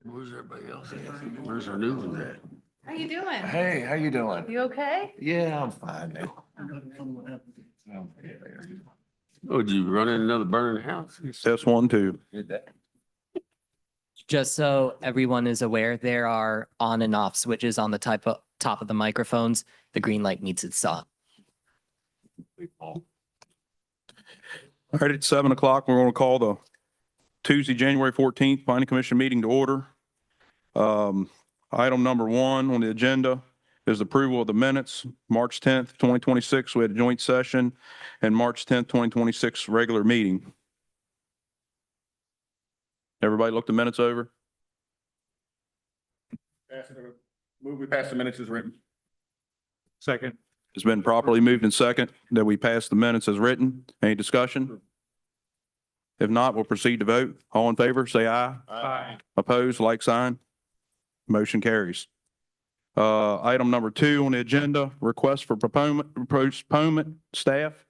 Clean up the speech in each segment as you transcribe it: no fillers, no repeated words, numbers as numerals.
Where's everybody else at? Where's our new one at? How you doing? Hey, how you doing? You okay? Yeah, I'm fine now. Oh, did you run in another burning house? Test 1, 2. Did that? Just so everyone is aware, there are on and off switches on the top of the microphones. The green light means it's on. All right, at 7 o'clock, we're going to call the Tuesday, January 14th Planning Commission meeting to order. Item number 1 on the agenda is approval of the minutes. March 10th, 2026, we had a joint session, and March 10th, 2026, regular meeting. Everybody looked the minutes over? Move we pass the minutes as written. Second. It's been properly moved and second that we pass the minutes as written. Any discussion? If not, we'll proceed to vote. All in favor, say aye. Aye. Opposed, like sign. Motion carries. Item number 2 on the agenda, request for postponement, staff.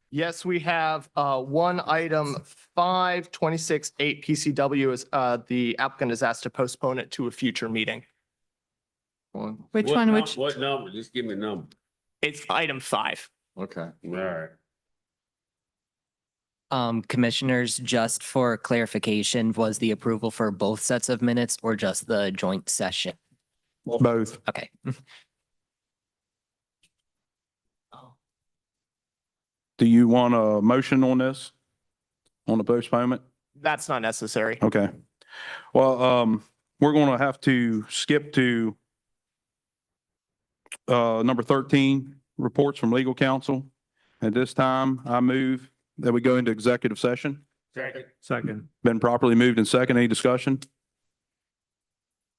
Yes, we have one item 526-8 PCW is the applicant is asked to postpone it to a future meeting. Which What one, num- which, What number? Just give me a number. It's item 5. Okay. All right. Commissioners, just for clarification, was the approval for both sets of minutes or just the joint session? Both. Okay. Do you want a motion on this? On the postponement? That's not necessary. Okay. Well, we're going to have to skip to number 13, reports from legal counsel. At this time, I move that we go into executive session. Second. Been properly moved and second. Any discussion?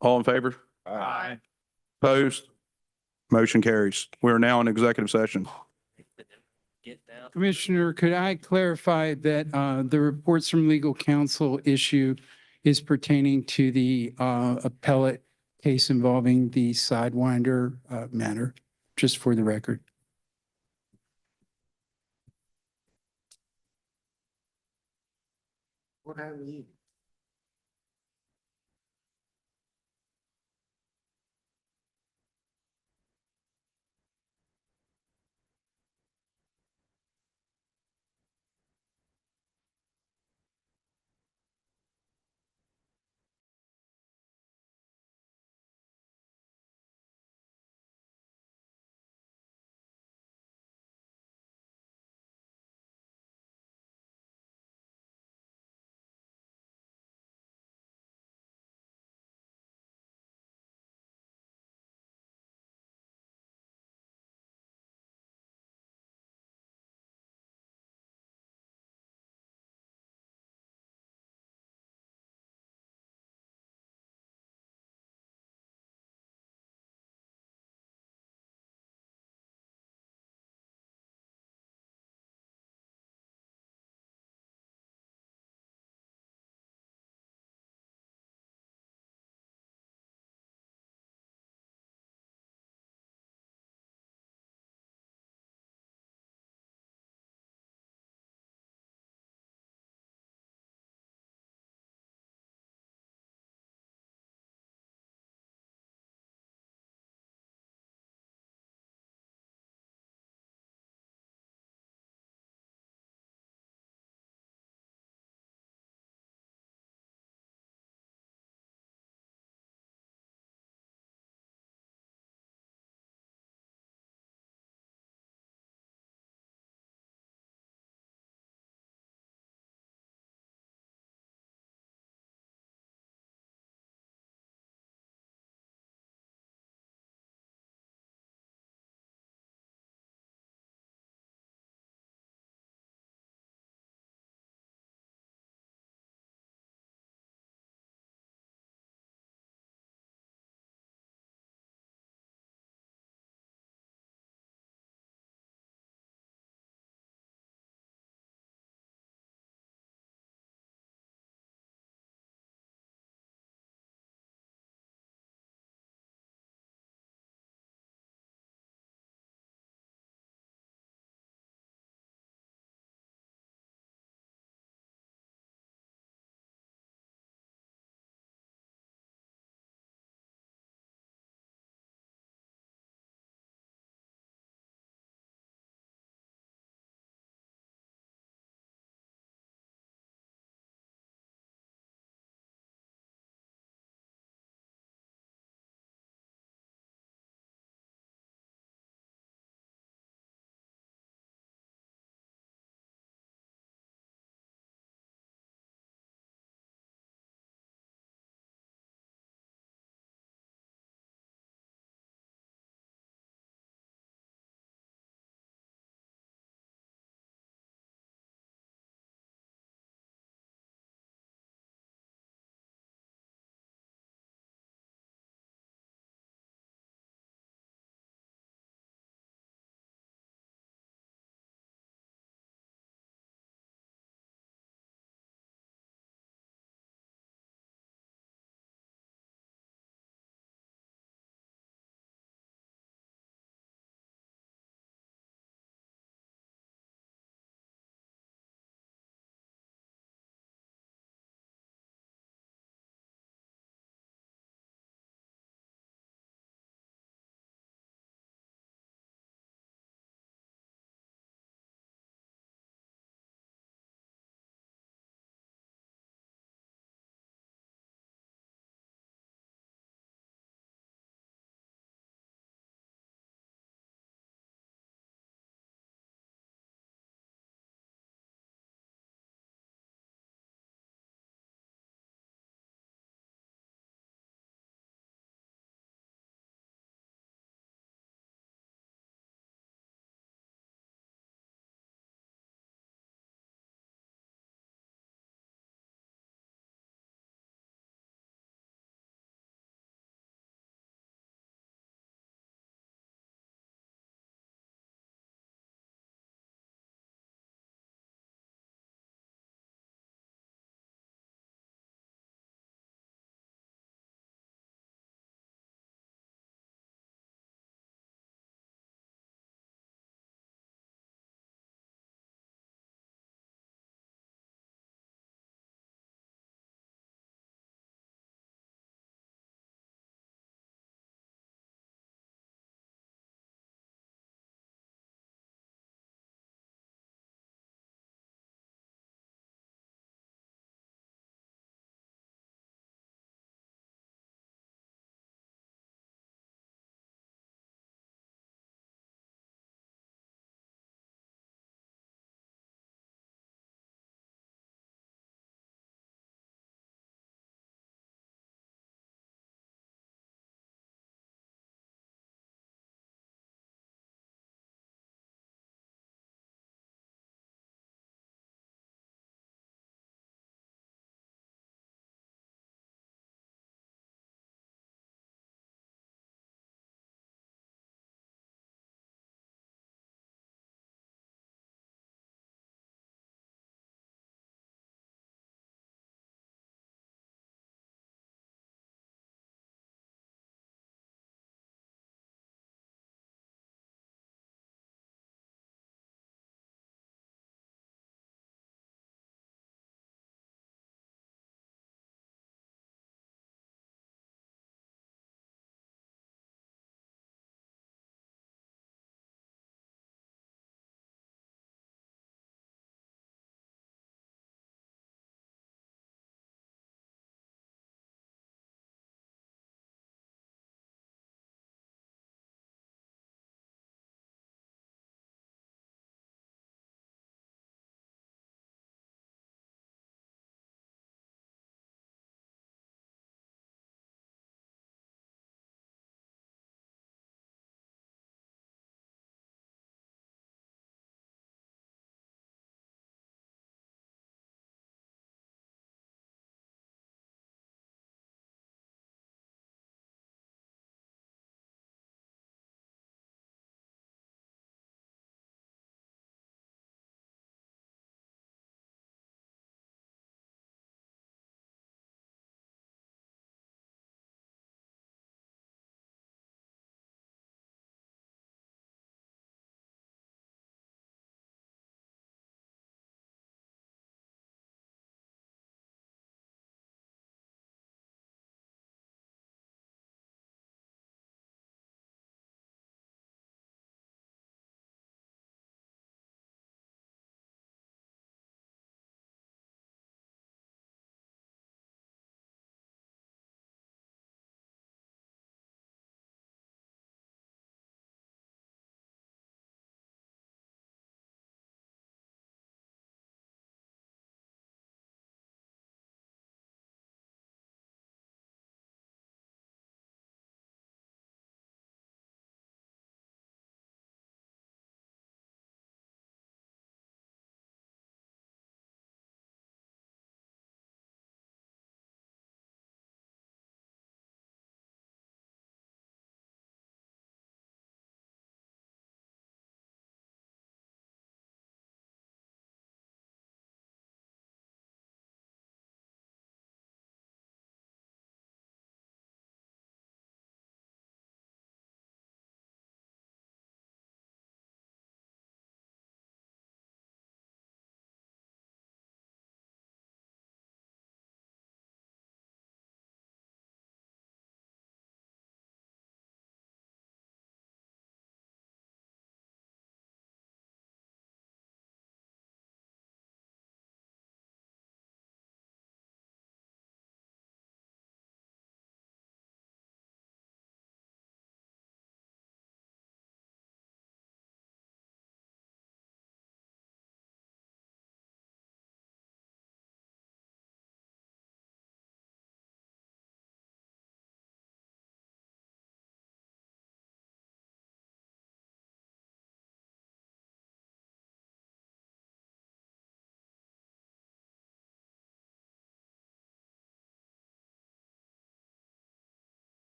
All in favor? Aye. Opposed? Motion carries. We are now in executive session. Get down. Commissioner, could I clarify that the reports from legal counsel issue is pertaining to the appellate case involving the Sidewinder matter, just for the record? What happened to you?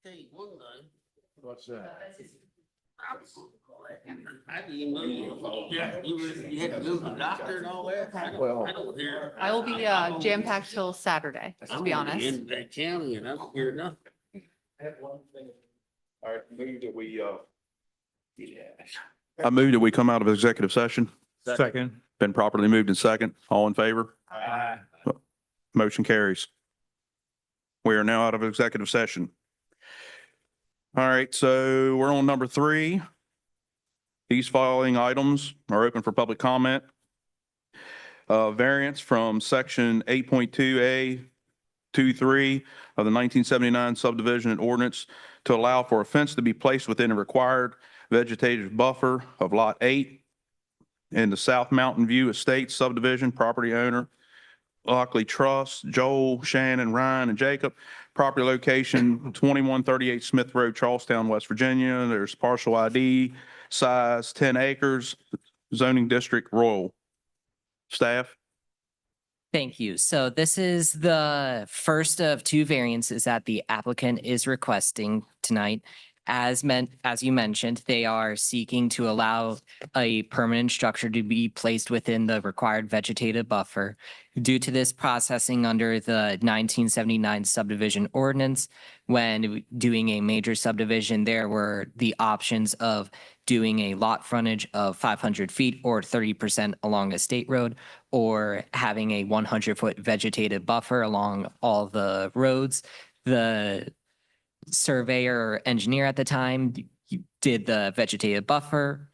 tell you one thing. What's that? I didn't even know you had to go to the doctor and all that. I don't hear. I will be jam-packed till Saturday, to be I'm honest. in that county and I don't hear nothing. All right, move that we, I move that we come out of executive session. Second. Been properly moved in second. All in favor? Aye. Motion carries. We are now out of executive session. All right, so we're on number 3. These following items are open for public comment. Variance from section 8.2A 23 of the 1979 subdivision and ordinance to allow for a fence to be placed within a required vegetative buffer of Lot 8 in the South Mountain View Estates subdivision, property owner Lockley Trust, Joel, Shannon, Ryan, and Jacob. Property location 2138 Smith Road, Charlestown, West Virginia. There's partial ID, size 10 acres, zoning district rural. Staff? Thank you. So this is the first of 2 variances that the applicant is requesting tonight. As you mentioned, they are seeking to allow a permanent structure to be placed within the required vegetative buffer. Due to this processing under the 1979 subdivision ordinance, when doing a major subdivision, there were the options of doing a lot frontage of 500 feet or 30% along a state road, or having a 100-foot vegetative buffer along all the roads. The surveyor or engineer at the time did the vegetative buffer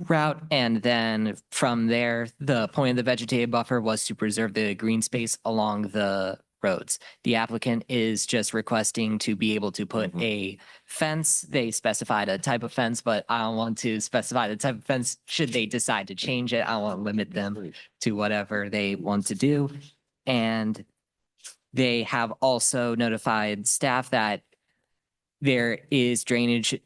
route, and then from there, the point of the vegetative buffer was to preserve the green space along the roads. The applicant is just requesting to be able to put a fence. They specified a type of fence, but I don't want to specify the type of fence should they decide to change it. I want to limit them to whatever they want to do. And they have also notified staff that there is drainage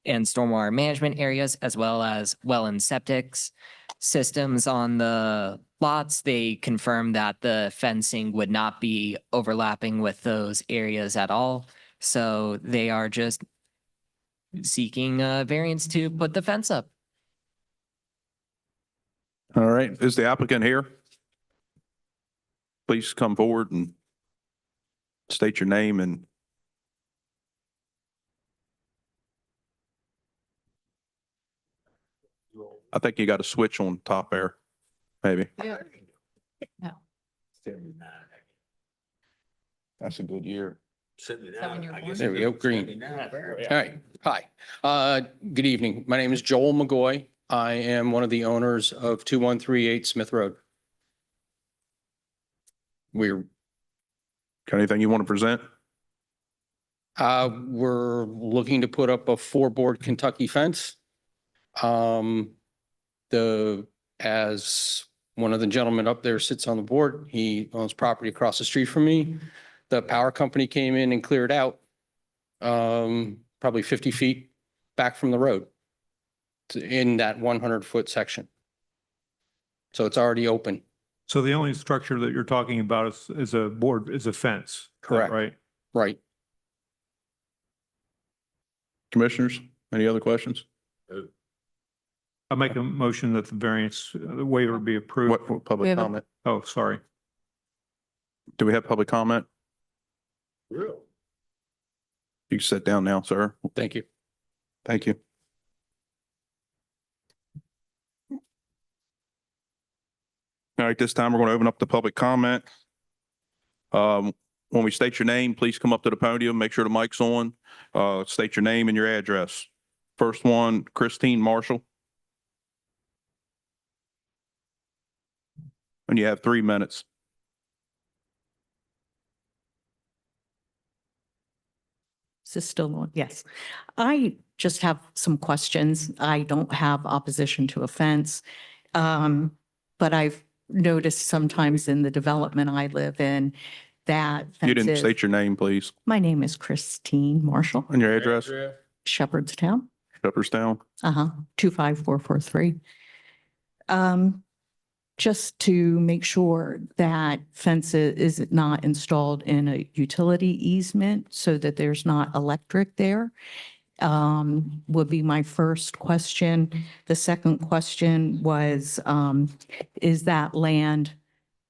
and stormwater management areas, as well as well and septics systems on the lots. They confirmed that the fencing would not be overlapping with those areas at all. So they are just seeking a variance to put the fence up. All right, is the applicant here? Please come forward and state your name and I think you got a switch on top there, maybe. No. That's a good year. that when you're born? There we go, green. All All right, hi. Good evening. My name is Joel McGoy. I am one of the owners of 2138 Smith Road. We're Anything you want to present? we're looking to put up a 4-board Kentucky fence. As one of the gentlemen up there sits on the board, he owns property across the street from me. The power company came in and cleared out probably 50 feet back from the road in that 100-foot section. So it's already open. So the only structure that you're talking about is a board, is a fence. Is that Correct. Right? Right. Commissioners, any other questions? I make a motion that the variance, the waiver be approved. What We public have a- comment? Oh, sorry. Do we have public comment? Real. You can sit down now, sir. Thank you. Thank you. All right, this time we're going to open up the public comment. When we state your name, please come up to the podium, make sure the mic's on. State your name and your address. First one, Christine Marshall. And you have 3 minutes. Is this still on? Yes. I just have some questions. I don't have opposition to a fence. But I've noticed sometimes in the development I live in that You didn't fences. state your name, please, My name is Christine Marshall, and your address, just to make sure that fence is not installed in a utility easement so that there's not electric there, would be my first question. The second question was, is that land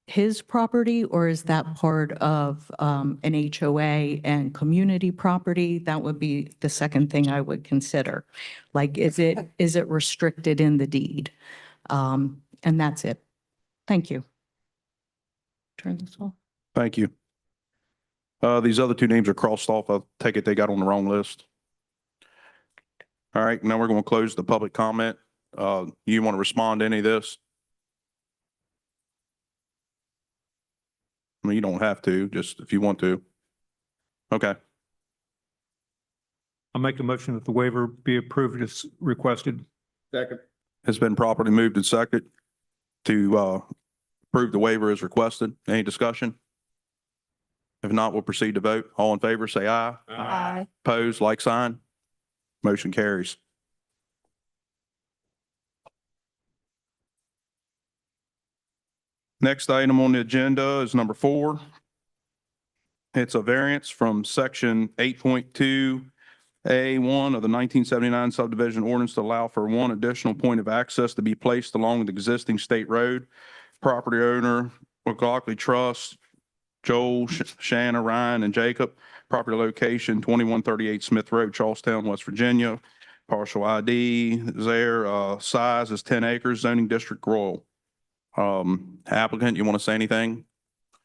his property or is that part of an HOA and community property? That would be the second thing I would consider. Like, is it restricted in the deed? And that's it. Thank you. Turn this off. Thank you. These other two names are crossed off. I'll take it they got on the wrong list. All right, now we're going to close the public comment. You want to respond to any of this? I mean, you don't have to, just if you want to. Okay, I'll make a motion that the waiver be approved as requested. Second. it's been properly moved and seconded to approve the waiver as requested. Any discussion? If not, we'll proceed to vote. All in favor, say aye. Aye. Opposed, like sign. Motion carries. Next item on the agenda is number 4. It's a variance from section 8.2A1 of the 1979 subdivision ordinance to allow for one additional point of access to be placed along the existing state road. Property owner, McLaughlin Trust, Joel, Shanna, Ryan, and Jacob. Property location 2138 Smith Road, Charlestown, West Virginia. Partial ID is there. Size is 10 acres, zoning district rural. Applicant, you want to say anything?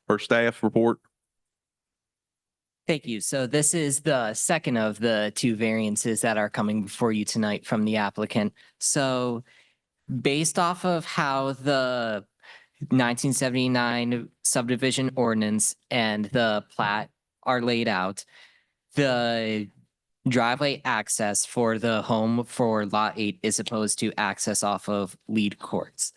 Or staff report? Thank you. So this is the second of the 2 variances that are coming before you tonight from the applicant. So based off of how the 1979 subdivision ordinance and the plat are laid out, the driveway access for the home for Lot 8 is supposed to access off of lead courts.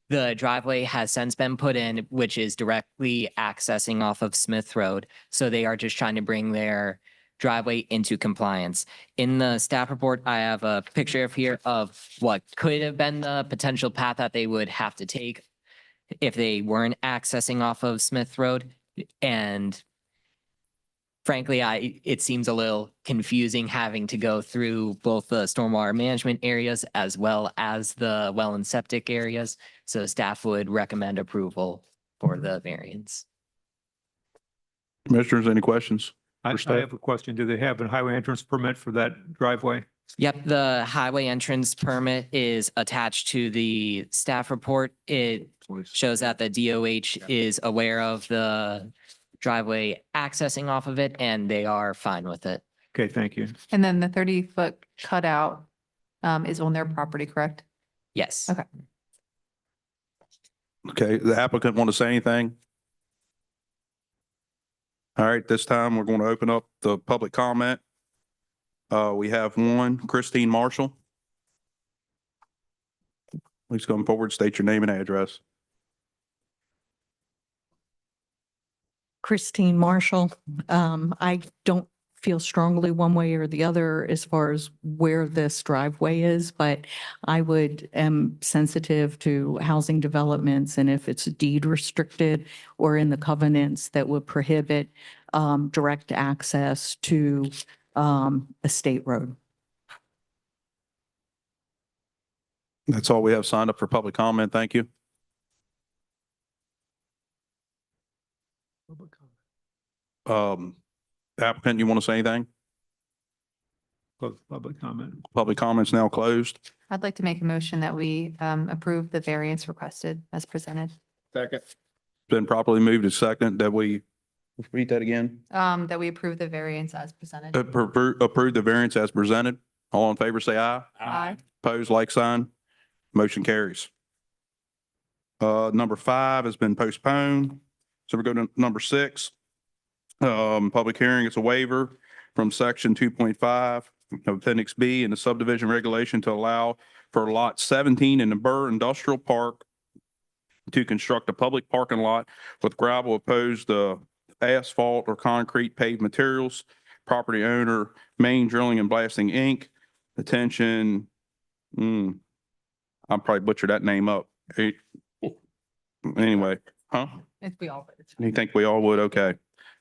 The driveway has since been put in, which is directly accessing off of Smith Road. So they are just trying to bring their driveway into compliance. In the staff report, I have a picture of here of what could have been the potential path that they would have to take if they weren't accessing off of Smith Road. And frankly, it seems a little confusing having to go through both the stormwater management areas as well as the well and septic areas. So staff would recommend approval for the variance. Commissioners, any questions? I have a question. Do they have a highway entrance permit for that driveway? Yep, the highway entrance permit is attached to the staff report. It shows that the DOH is aware of the driveway accessing off of it and they are fine with it. Okay, thank you. And then the 30-foot cutout is on their property, correct? Yes. Okay. Okay, the applicant want to say anything? All right, this time we're going to open up the public comment. We have one, Christine Marshall. Please come forward, state your name and address. Christine Marshall. I don't feel strongly one way or the other as far as where this driveway is, but I am sensitive to housing developments and if it's deed restricted or in the covenants that would prohibit direct access to a state road. That's all we have signed up for public comment. Thank you. Applicant, you want to say anything? Close public comment. Public comments now closed. I'd like to make a motion that we approve the variance requested as presented. Second. Been properly moved to second that we, read that again. That we approve the variance as presented. Approve the variance as presented. All in favor, say aye. Aye. Opposed, like sign. Motion carries. Number 5 has been postponed. So we go to number 6. Public hearing, it's a waiver from section 2.5 of appendix B in the subdivision regulation to allow for lot 17 in the Burr Industrial Park to construct a public parking lot with gravel opposed to asphalt or concrete paved materials. Property owner, Main Drilling and Blasting, Inc. Attention, I probably butchered that name up. Anyway, huh? We all. You think we all would? Okay.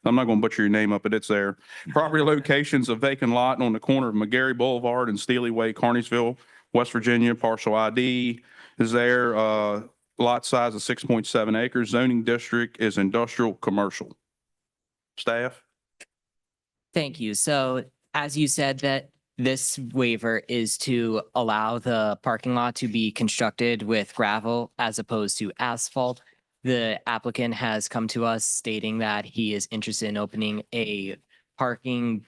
I'm not going to butcher your name up, but it's there. Property locations of vacant lot on the corner of McGarry Boulevard and Steely Way, Carneysville, West Virginia. Partial ID is there. Lot size of 6.7 acres. Zoning district is industrial commercial. Staff? Thank you. So as you said, that this waiver is to allow the parking lot to be constructed with gravel as opposed to asphalt. The applicant has come to us stating that he is interested in opening a parking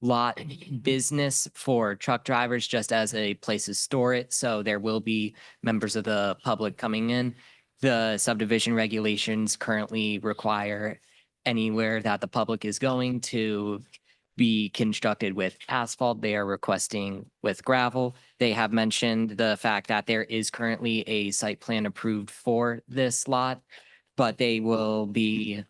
lot business for truck drivers just as a place to store it. So there will be members of the public coming in. The subdivision regulations currently require anywhere that the public is going to be constructed with asphalt. They are requesting with gravel. They have mentioned the fact that there is currently a site plan approved for this lot, but they will be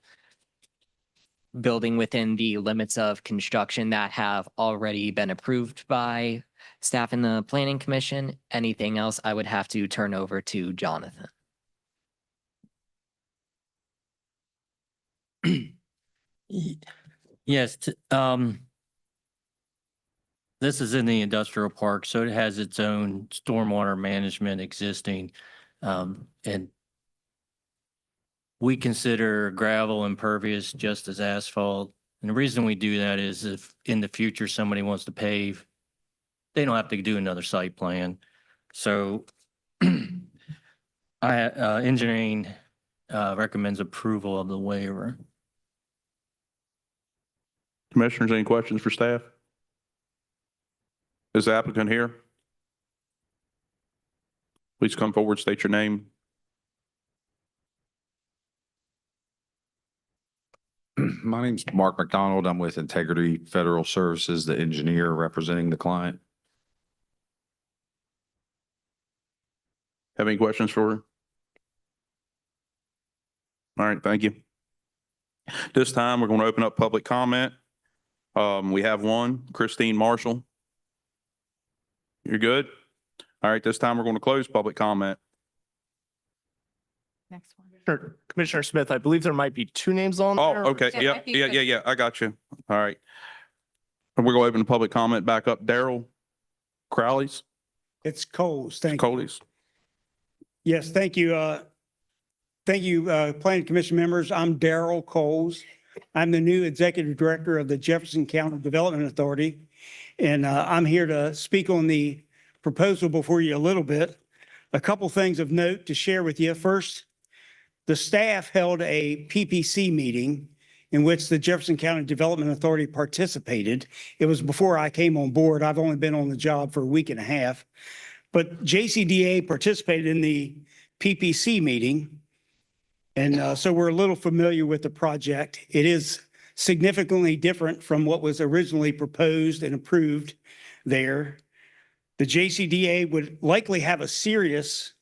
building within the limits of construction that have already been approved by staff in the planning commission. Anything else I would have to turn over to Jonathan. Yes, this is in the industrial park, so it has its own stormwater management existing. And we consider gravel impervious just as asphalt. And the reason we do that is if in the future somebody wants to pave, they don't have to do another site plan. So engineering recommends approval of the waiver. Commissioners, any questions for staff? Is the applicant here? Please come forward, state your name. My name's Mark McDonald. I'm with Integrity Federal Services, the engineer representing the client. Have any questions for her? All right, thank you. This time, we're going to open up public comment. We have one, Christine Marshall. You're good? All right, this time we're going to close public comment. Next one. Commissioner Smith, I believe there might be two names on Oh, there. okay. Yeah, Yep. might be Yeah, good. yeah, yeah. I got you. All right. And we're going to open the public comment back up. Daryl Crowley's, It's Coles. Thank you. Coley's. Yes, thank you. Thank you, Planning Commission members. I'm Darrell Coles. I'm the new Executive Director of the Jefferson County Development Authority. And I'm here to speak on the proposal before you a little bit. A couple things of note to share with you. First, the staff held a PPC meeting in which the Jefferson County Development Authority participated. It was before I came on board. I've only been on the job for a week and a half. But JCDA participated in the PPC meeting. And so we're a little familiar with the project. It is significantly different from what was originally proposed and approved there. The JCDA would likely have serious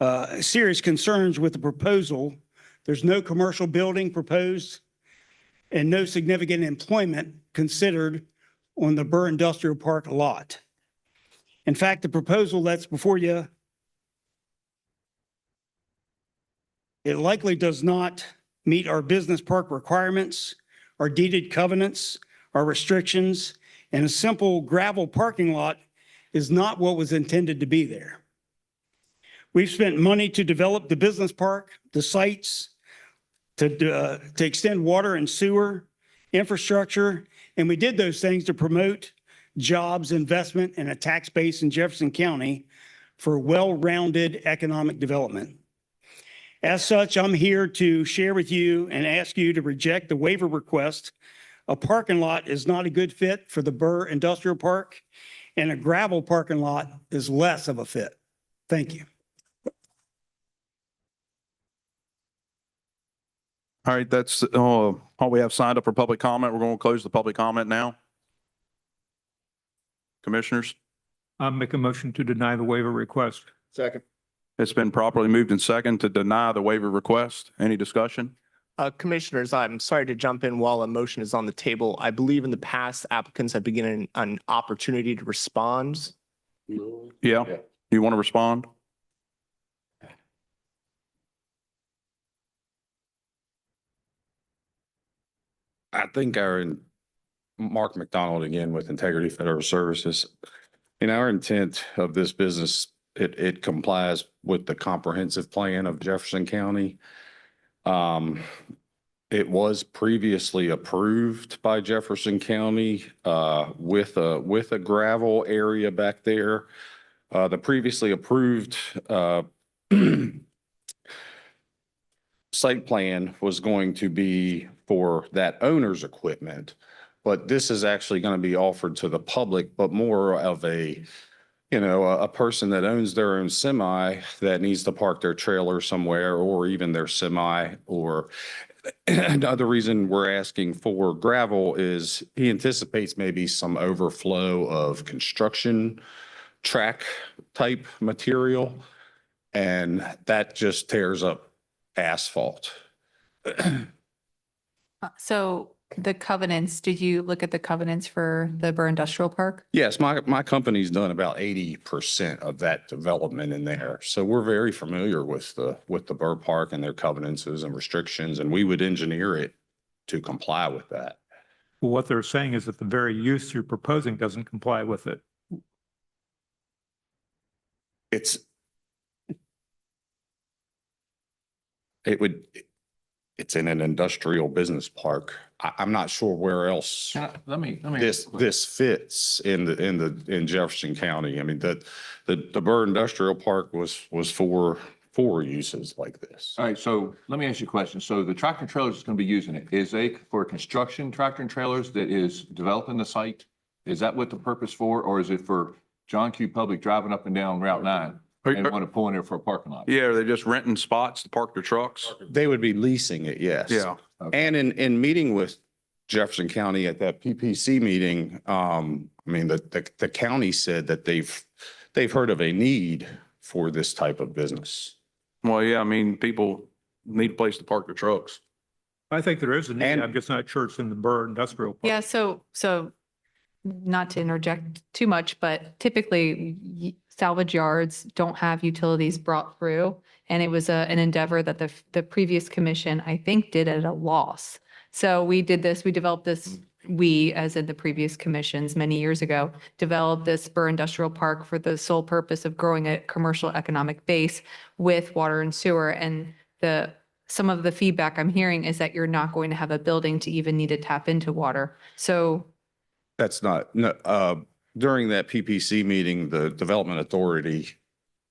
concerns with the proposal. There's no commercial building proposed and no significant employment considered on the Burr Industrial Park lot. In fact, the proposal that's before you, it likely does not meet our business park requirements, our deeded covenants, our restrictions, and a simple gravel parking lot is not what was intended to be there. We've spent money to develop the business park, the sites, to extend water and sewer infrastructure, and we did those things to promote jobs, investment, and a tax base in Jefferson County for well-rounded economic development. As such, I'm here to share with you and ask you to reject the waiver request. A parking lot is not a good fit for the Burr Industrial Park, and a gravel parking lot is less of a fit. Thank you. All right, that's all we have signed up for public comment. We're going to close the public comment now. Commissioners, I'll make a motion to deny the waiver request. Second. it's been properly moved and second to deny the waiver request. Any discussion? Commissioners, I'm sorry to jump in while a motion is on the table. I believe in the past applicants have been given an opportunity to respond. Yeah, you want to respond? I think Mark McDonald again with Integrity Federal Services. In our intent of this business, it complies with the comprehensive plan of Jefferson County. It was previously approved by Jefferson County with a gravel area back there. The previously approved site plan was going to be for that owner's equipment, but this is actually going to be offered to the public, but more of a person that owns their own semi that needs to park their trailer somewhere, or even their semi. Or another reason we're asking for gravel is he anticipates maybe some overflow of construction track type material, and that just tears up asphalt. So the covenants, did you look at the covenants for the Burr Industrial Park? Yes, my company's done about 80% of that development in there. So we're very familiar with the Burr Park and their covenants and restrictions, and we would engineer it to comply with that. Well, what they're saying is that the very use you're proposing doesn't comply with it. It's in an industrial business park. I'm not sure where else Let me. this fits in Jefferson County. I mean, the Burr Industrial Park was for uses like this. All right, so let me ask you a question. So the tractor trailers is going to be using it. Is they for construction tractor and trailers that is developing the site? Is that what the purpose for, or is it for John Q. Public driving up and down Route 9 and want to pull in there for a parking lot? Yeah, are they just renting spots to park their trucks? They would be leasing it, yes. Yeah. And in meeting with Jefferson County at that PPC meeting, I mean, the county said that they've heard of a need for this type of business. Well, yeah, I mean, people need a place to park their trucks. I think there is a need. And- I'm just not sure it's in the Burr Industrial Park. Yeah, so not to interject too much, but typically salvage yards don't have utilities brought through. And it was an endeavor that the previous commission, I think, did at a loss. So we developed this, we, as in the previous commissions many years ago, developed this Burr Industrial Park for the sole purpose of growing a commercial economic base with water and sewer. And some of the feedback I'm hearing is that you're not going to have a building to even need to tap into water. So That's not, no, during that PPC meeting, the Development Authority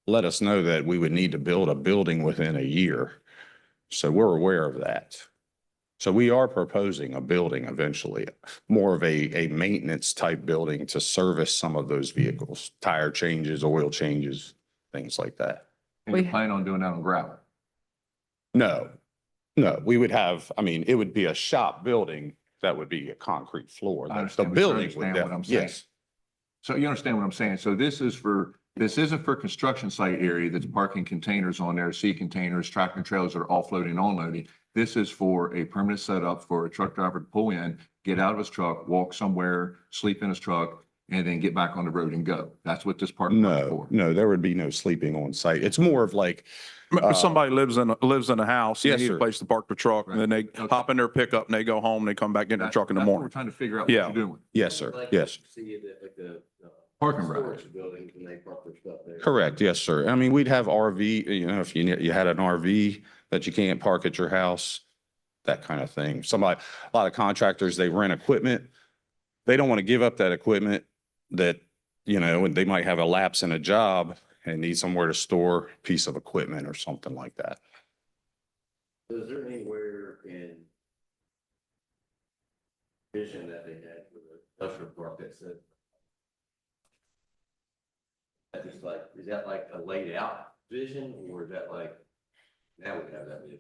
let us know that we would need to build a building within a year. So we're aware of that. So we are proposing a building eventually, more of a maintenance type building to service some of those vehicles, tire changes, oil changes, things like that. And you plan on doing that on gravel? No, we would have, I mean, it would be a shop building. That would be a concrete floor. I The understand, but you building understand would, what I'm saying. yes. So you understand what I'm saying? So this isn't for construction site area that's parking containers on there, sea containers, tractor trailers that are offloading and onloading. This is for a permanent setup for a truck driver to pull in, get out of his truck, walk somewhere, sleep in his truck, and then get back on the road and go. That's what this parking lot is for. No, there would be no sleeping on site. It's more of like, Somebody lives in a house, they Yes, need a sir. place to park the truck, and then they Okay. hop in their pickup and they go home, they come back in their truck in the That's what morning. We're trying to figure out what Yeah. you're doing. yes, sir, yes. Parking garage. Correct, yes, sir. I mean, we'd have RV, if you had an RV that you can't park at your house, that kind of thing. A lot of contractors, they rent equipment. They don't want to give up that equipment that, and they might have a lapse in a job and need somewhere to store a piece of equipment or something like that. Is there anywhere in vision that they had for the industrial park that said, that just like, is that like a laid out vision, or is that like, now we have that vision?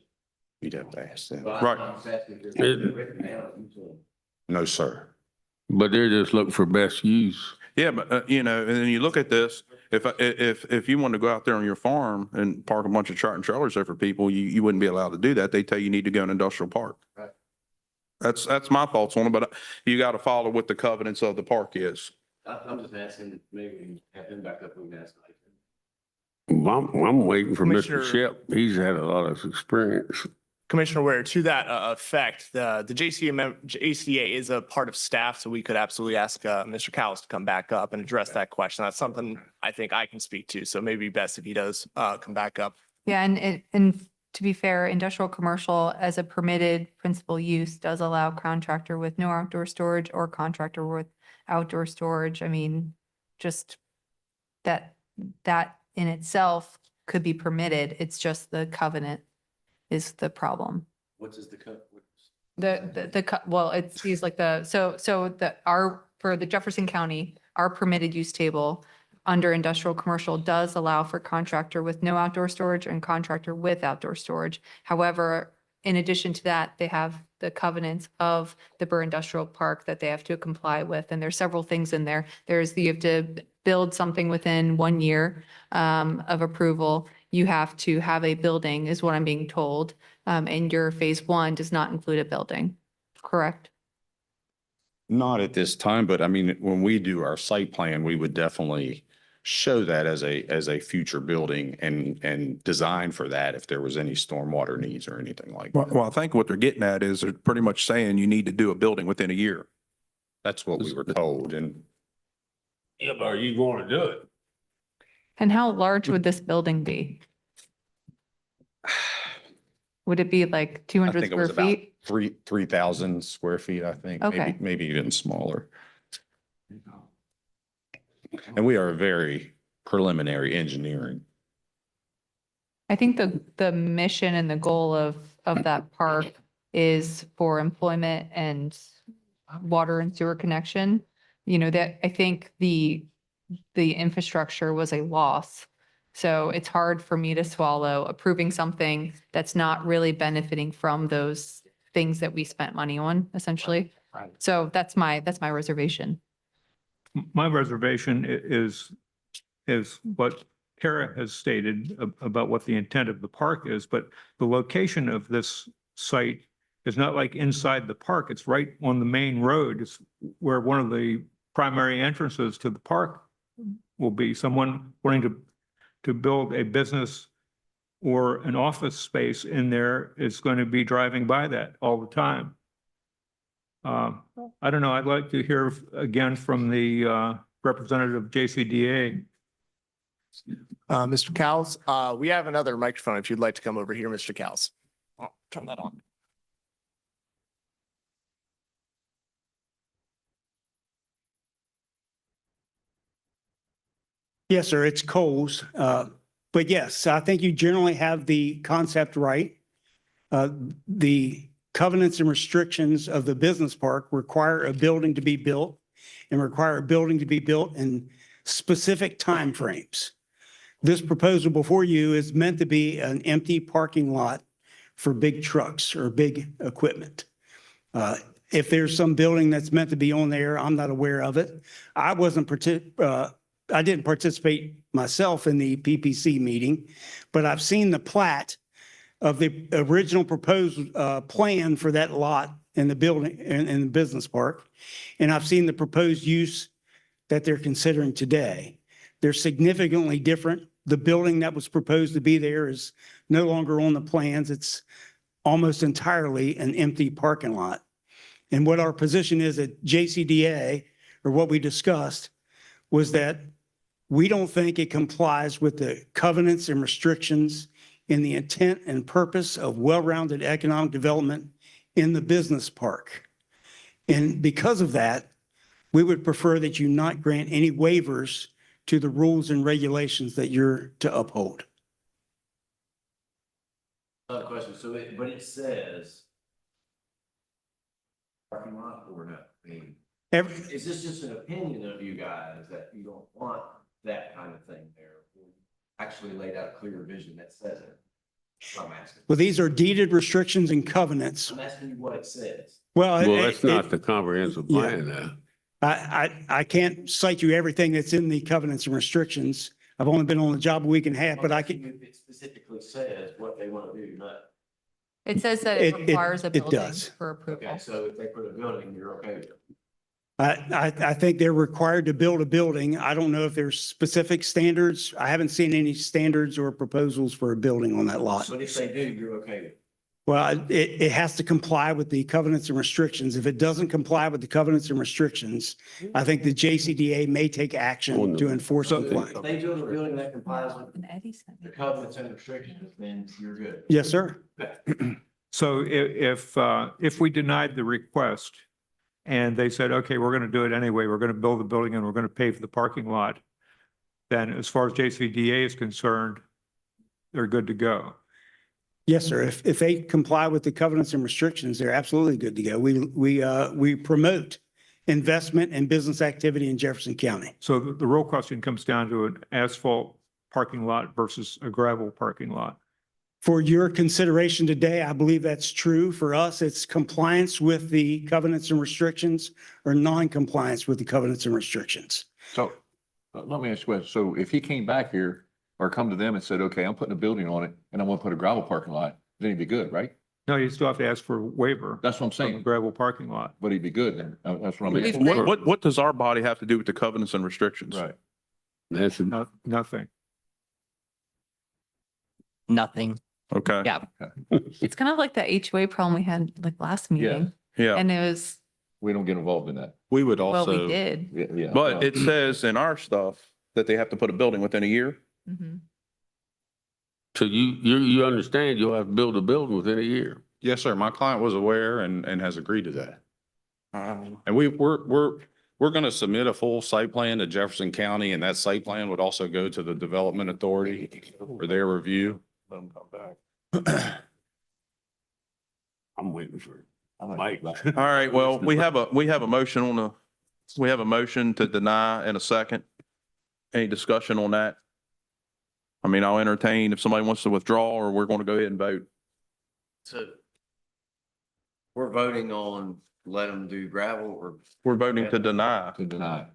You'd have to ask them. But Right. I'm just asking if there's written down, you told me. No, sir. But they're just looking for best use. Yeah, but, and then you look at this, if you want to go out there on your farm and park a bunch of tractor trailers there for people, you wouldn't be allowed to do that. They tell you need to go in an industrial park. Right. That's my thoughts on it, but you got to follow what the covenants of the park is. I'm just asking, maybe have him back up when that's like. I'm waiting for Mr. Commissioner- Shep. He's had a lot of experience. Commissioner Ware, to that effect, the JCA is a part of staff, so we could absolutely ask Mr. Cowles to come back up and address that question. That's something I think I can speak to, so maybe best if he does come back up. Yeah, and to be fair, industrial commercial as a permitted principal use does allow contractor with no outdoor storage or contractor with outdoor storage. I mean, just that in itself could be permitted. It's just the covenant is the problem. What is the cut? Well, it's these like for the Jefferson County, our permitted use table under industrial commercial does allow for contractor with no outdoor storage and contractor with outdoor storage. However, in addition to that, they have the covenants of the Burr Industrial Park that they have to comply with. And there's several things in there. You have to build something within 1 year of approval. You have to have a building is what I'm being told. And your phase 1 does not include a building, correct? Not at this time, but I mean, when we do our site plan, we would definitely show that as a future building and design for that if there was any stormwater needs or anything like that. Well, I think what they're getting at is they're pretty much saying you need to do a building within a year. That's what we were told. And Yeah, but are you going to do it? And how large would this building be? Would it be like I 200 think it square was about feet? 3,000 square feet, I think, Okay. maybe even smaller. And we are very preliminary engineering. I think the mission and the goal of that park is for employment and water and sewer connection. You know, that I think the infrastructure was a loss. So it's hard for me to swallow approving something that's not really benefiting from those things that we spent money on, essentially. Right. So that's my reservation. My reservation is what Kara has stated about what the intent of the park is, but the location of this site is not like inside the park. It's right on the main road. It's where one of the primary entrances to the park will be. Someone wanting to build a business or an office space in there is going to be driving by that all the time. I don't know. I'd like to hear again from the representative of JCDA. Mr. Cowles, we have another microphone if you'd like to come over here, Mr. Cowles. I'll turn that on. Yes, sir, it's Coles. But yes, I think you generally have the concept right. The covenants and restrictions of the business park require a building to be built and require a building to be built in specific timeframes. This proposal before you is meant to be an empty parking lot for big trucks or big equipment. If there's some building that's meant to be on there, I'm not aware of it. I didn't participate myself in the PPC meeting, but I've seen the plat of the original proposed plan for that lot in the building in the business park. And I've seen the proposed use that they're considering today. They're significantly different. The building that was proposed to be there is no longer on the plans. It's almost entirely an empty parking lot. And what our position is at JCDA, or what we discussed, was that we don't think it complies with the covenants and restrictions in the intent and purpose of well-rounded economic development in the business park. And because of that, we would prefer that you not grant any waivers to the rules and regulations that you're to uphold. Another question, but it says parking lot or not? I mean, is this just an opinion of you guys that you don't want that kind of thing there? Actually laid out a clear vision that says it. That's what I'm asking. Well, these are deeded restrictions and covenants. I'm asking you what it says. Well, That's not the comprehensive plan now. I can't cite you everything that's in the covenants and restrictions. I've only been on the job a week and a half, but I can. If it specifically says what they want to do, not. It says that it requires a it building does. for approval. Okay, so if they put a building, you're okay with it? I think they're required to build a building. I don't know if there's specific standards. I haven't seen any standards or proposals for a building on that lot. But if they do, you're okay with it? Well, it has to comply with the covenants and restrictions. If it doesn't comply with the covenants and restrictions, I think the JCDA may take action to enforce compliance. If they build a building that complies with the covenants and restrictions, then you're good. Yes, sir. So if we denied the request and they said, okay, we're going to do it anyway, we're going to build the building and we're going to pay for the parking lot, then as far as JCDA is concerned, they're good to go. Yes, sir. If they comply with the covenants and restrictions, they're absolutely good to go. We promote investment and business activity in Jefferson County. So the real question comes down to an asphalt parking lot versus a gravel parking lot. For your consideration today, I believe that's true. For us, it's compliance with the covenants and restrictions or non-compliance with the covenants and restrictions. So let me ask you a question. So if he came back here or come to them and said, okay, I'm putting a building on it and I want to put a gravel parking lot, then he'd be good, right? No, you still have to ask for a waiver. That's what I'm from a saying. gravel parking lot. But he'd be good then. That's what I'm We've- asking. What does our body have to do with the covenants and restrictions? Right. That's Nothing. Nothing. Okay. Yeah. It's kind of like the HOA problem we had like last meeting. Yeah, And it was, We don't get involved in that. we would well, we also, did. Yeah, yeah. but it says in our stuff that they have to put a building within a year. Mhm. So you understand you'll have to build a building within a year. yes, sir, my client was aware and has agreed to that. Um, And we're going to submit a full site plan to Jefferson County, and that site plan would also go to the Development Authority for their review. Let them come back. I'm waiting for Mike. All right, well, we have a motion on the, we have a motion to deny and a second. Any discussion on that? I mean, I'll entertain if somebody wants to withdraw, or we're going to go ahead and vote. So we're voting on let them do gravel or We're voting to deny. To deny.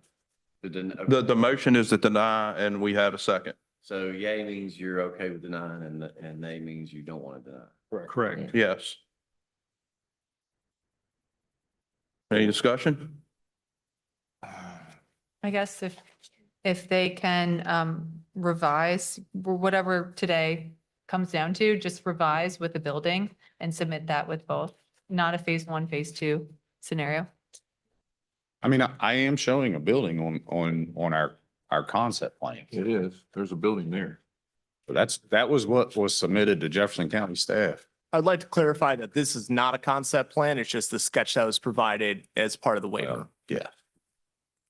The motion is to deny, and we have a second. So yay means you're okay with denying and nay means you don't want to deny. Correct. Yes. Any discussion? I guess if they can revise, whatever today comes down to, just revise with the building and submit that with both, not a phase 1, phase 2 scenario. I mean, I am showing a building on our concept plan. It is. There's a building there. But that was what was submitted to Jefferson County staff. I'd like to clarify that this is not a concept plan. It's just the sketch that was provided as part of the waiver. Yeah.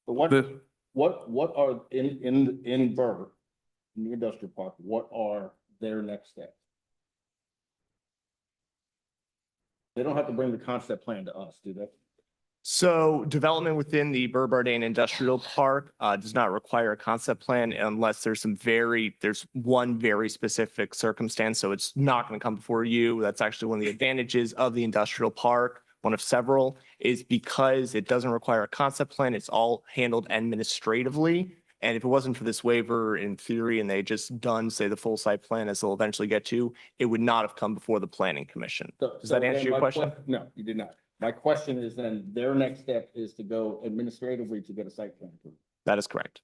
What are in Burr, in the industrial park, what are their next steps? They don't have to bring the concept plan to us, do they? So development within the Burr Bardane Industrial Park does not require a concept plan unless there's one very specific circumstance. So it's not going to come before you. That's actually one of the advantages of the industrial park. One of several is because it doesn't require a concept plan. It's all handled administratively. And if it wasn't for this waiver in theory and they just done, say, the full site plan as they'll eventually get to, it would not have come before the planning commission. Does that answer your question? No, you did not. My question is then their next step is to go administratively to get a site plan approved. That is correct.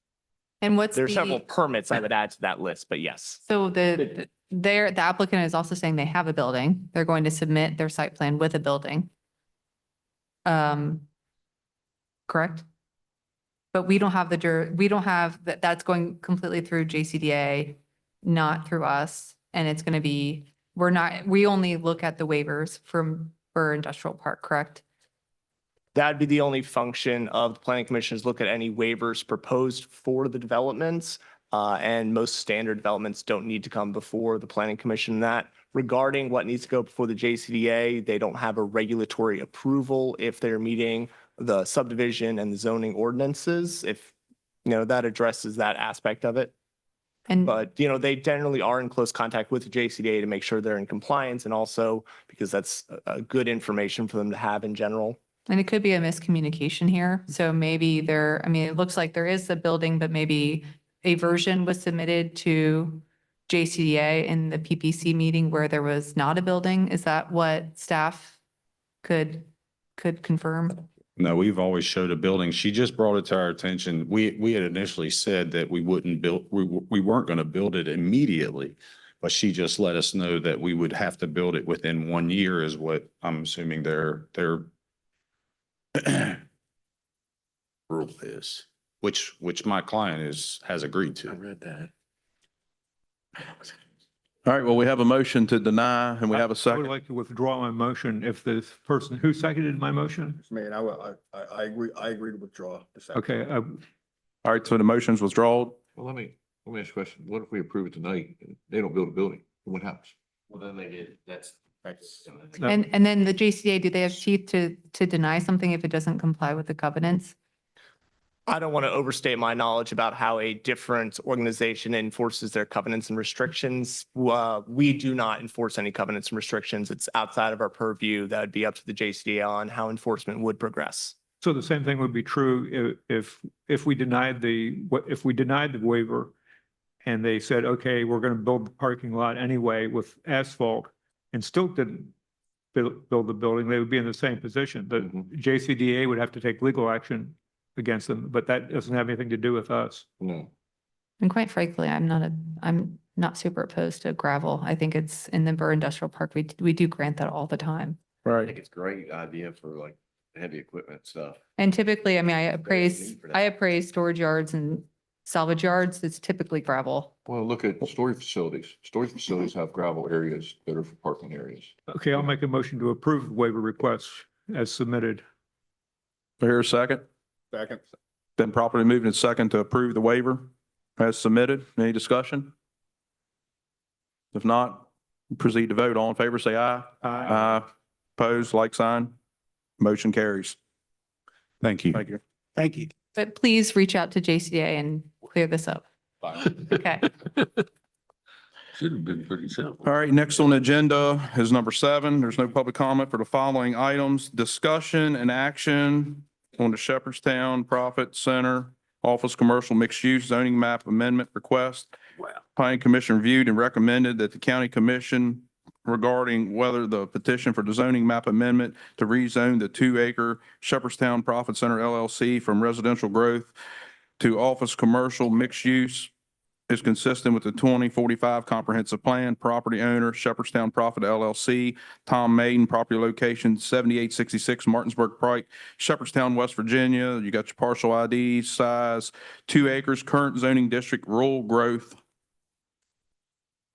And what's There are several the, permits I would add to that list, but yes. so the applicant is also saying they have a building. They're going to submit their site plan with a building. Correct? But we don't have we don't have, that's going completely through JCDA, not through us. And it's going to be, we only look at the waivers from Burr Industrial Park, correct? That'd be the only function of the planning commission is look at any waivers proposed for the developments. And most standard developments don't need to come before the planning commission. That regarding what needs to go before the JCDA, they don't have a regulatory approval if they're meeting the subdivision and the zoning ordinances. If, that addresses that aspect of it. And But, they generally are in close contact with the JCDA to make sure they're in compliance and also because that's a good information for them to have in general. And it could be a miscommunication here. So maybe it looks like there is a building, but maybe a version was submitted to JCDA in the PPC meeting where there was not a building. Is that what staff could confirm? No, we've always showed a building. She just brought it to our attention. We had initially said that we weren't going to build it immediately But she just let us know that we would have to build it within 1 year is what I'm assuming their rule is, which my client has agreed to. read that. All right, well, we have a motion to deny and we have a I would second. like to withdraw my motion if the person who seconded my motion. Man, I agree to withdraw. the second. Okay, All right, so the motion's withdrawn. Well, let me ask you a question. What if we approve it tonight and they don't build a building? What happens? Well, then they get, that's. No. And then the JCA, do they have teeth to deny something if it doesn't comply with the covenants? I don't want to overstate my knowledge about how a different organization enforces their covenants and restrictions. We do not enforce any covenants and restrictions. It's outside of our purview. That would be up to the JCDA on how enforcement would progress. so the same thing would be true if we denied the waiver and they said, okay, we're going to build the parking lot anyway with asphalt and still didn't build the building, they would be in the same position. The JCDA would have to take legal action against them, but that doesn't have anything to do with us. No. And quite frankly, I'm not super opposed to gravel. I think it's in the Burr Industrial Park. We do grant that all the time. I Right. think it's a great idea for like heavy equipment stuff. And typically, I mean, I need for that. appraise storage yards and salvage yards. It's typically gravel. Well, look at storage facilities. Storage facilities have gravel areas that are for parking areas. Okay, I'll make a motion to approve the waiver request as submitted. Here a second. Second. Then properly moved and second to approve the waiver as submitted. Any discussion? If not, proceed to vote. All in favor, say aye. Aye. Opposed, like sign. Motion carries. Thank you. Thank you. Thank you. But please reach out to JCA and clear this up. Okay. Should have been pretty simple. All right, next on the agenda is number 7. There's no public comment for the following items. Discussion and action on the Shepherdstown Profit Center Office Commercial Mixed Use Zoning Map Amendment Request. Planning Commission reviewed and recommended that the County Commission regarding whether the petition for the zoning map amendment to rezone the 2-acre Shepherdstown Profit Center LLC from residential growth to office commercial mixed use is consistent with the 2045 comprehensive plan. Property owner Shepherdstown Profit LLC, Tom Maiden, property location 7866 Martinsburg Pike, Shepherdstown, West Virginia. You got your parcel ID, size 2 acres, current zoning district, rural growth.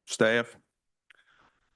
Staff.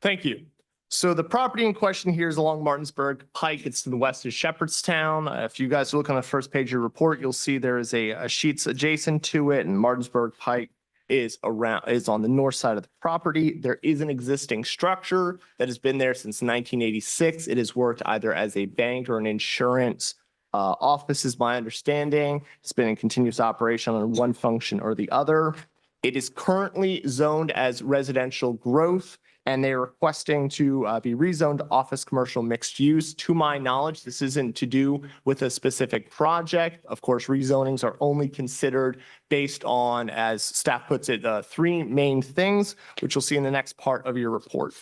Thank you. So the property in question here is along Martinsburg Pike. It's to the west of Shepherdstown. If you guys look on the first page of your report, you'll see there is a sheets adjacent to it, and Martinsburg Pike is on the north side of the property. There is an existing structure that has been there since 1986. It has worked either as a bank or an insurance office, is my understanding. It's been in continuous operation on one function or the other. It is currently zoned as residential growth, and they're requesting to be rezoned office commercial mixed use. To my knowledge, this isn't to do with a specific project. Of course, rezonings are only considered based on, as staff puts it, 3 main things, which you'll see in the next part of your report.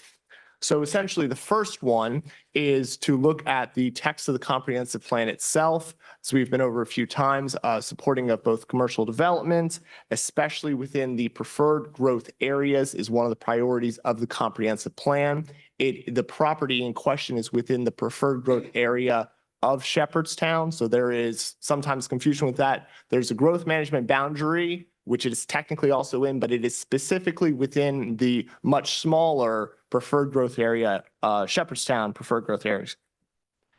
So essentially, the first one is to look at the text of the comprehensive plan itself. So we've been over a few times, supporting of both commercial development, especially within the preferred growth areas, is one of the priorities of the comprehensive plan. The property in question is within the preferred growth area of Shepherdstown. So there is sometimes confusion with that. There's a growth management boundary, which it is technically also in, but it is specifically within the much smaller preferred growth area, Shepherdstown preferred growth areas.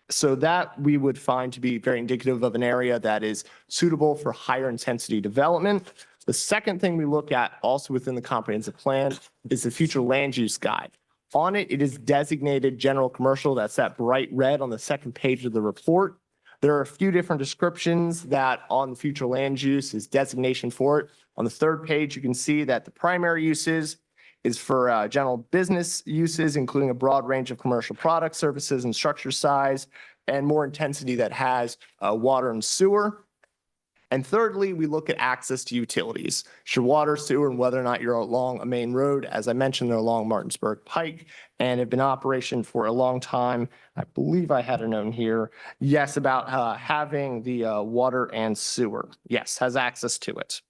So that we would find to be very indicative of an area that is suitable for higher intensity development. The second thing we look at also within the comprehensive plan is the future land use guide. On it, it is designated general commercial. That's that bright red on the second page of the report. There are a few different descriptions that on the future land use is designation for it. On the third page, you can see that the primary uses is for general business uses, including a broad range of commercial products, services, and structure size, and more intensity that has water and sewer. And thirdly, we look at access to utilities, your water, sewer, and whether or not you're along a main road. As I mentioned, they're along Martinsburg Pike and have been in operation for a long time. I believe I had a note here. Yes, about having the water and sewer. Yes, has access to it.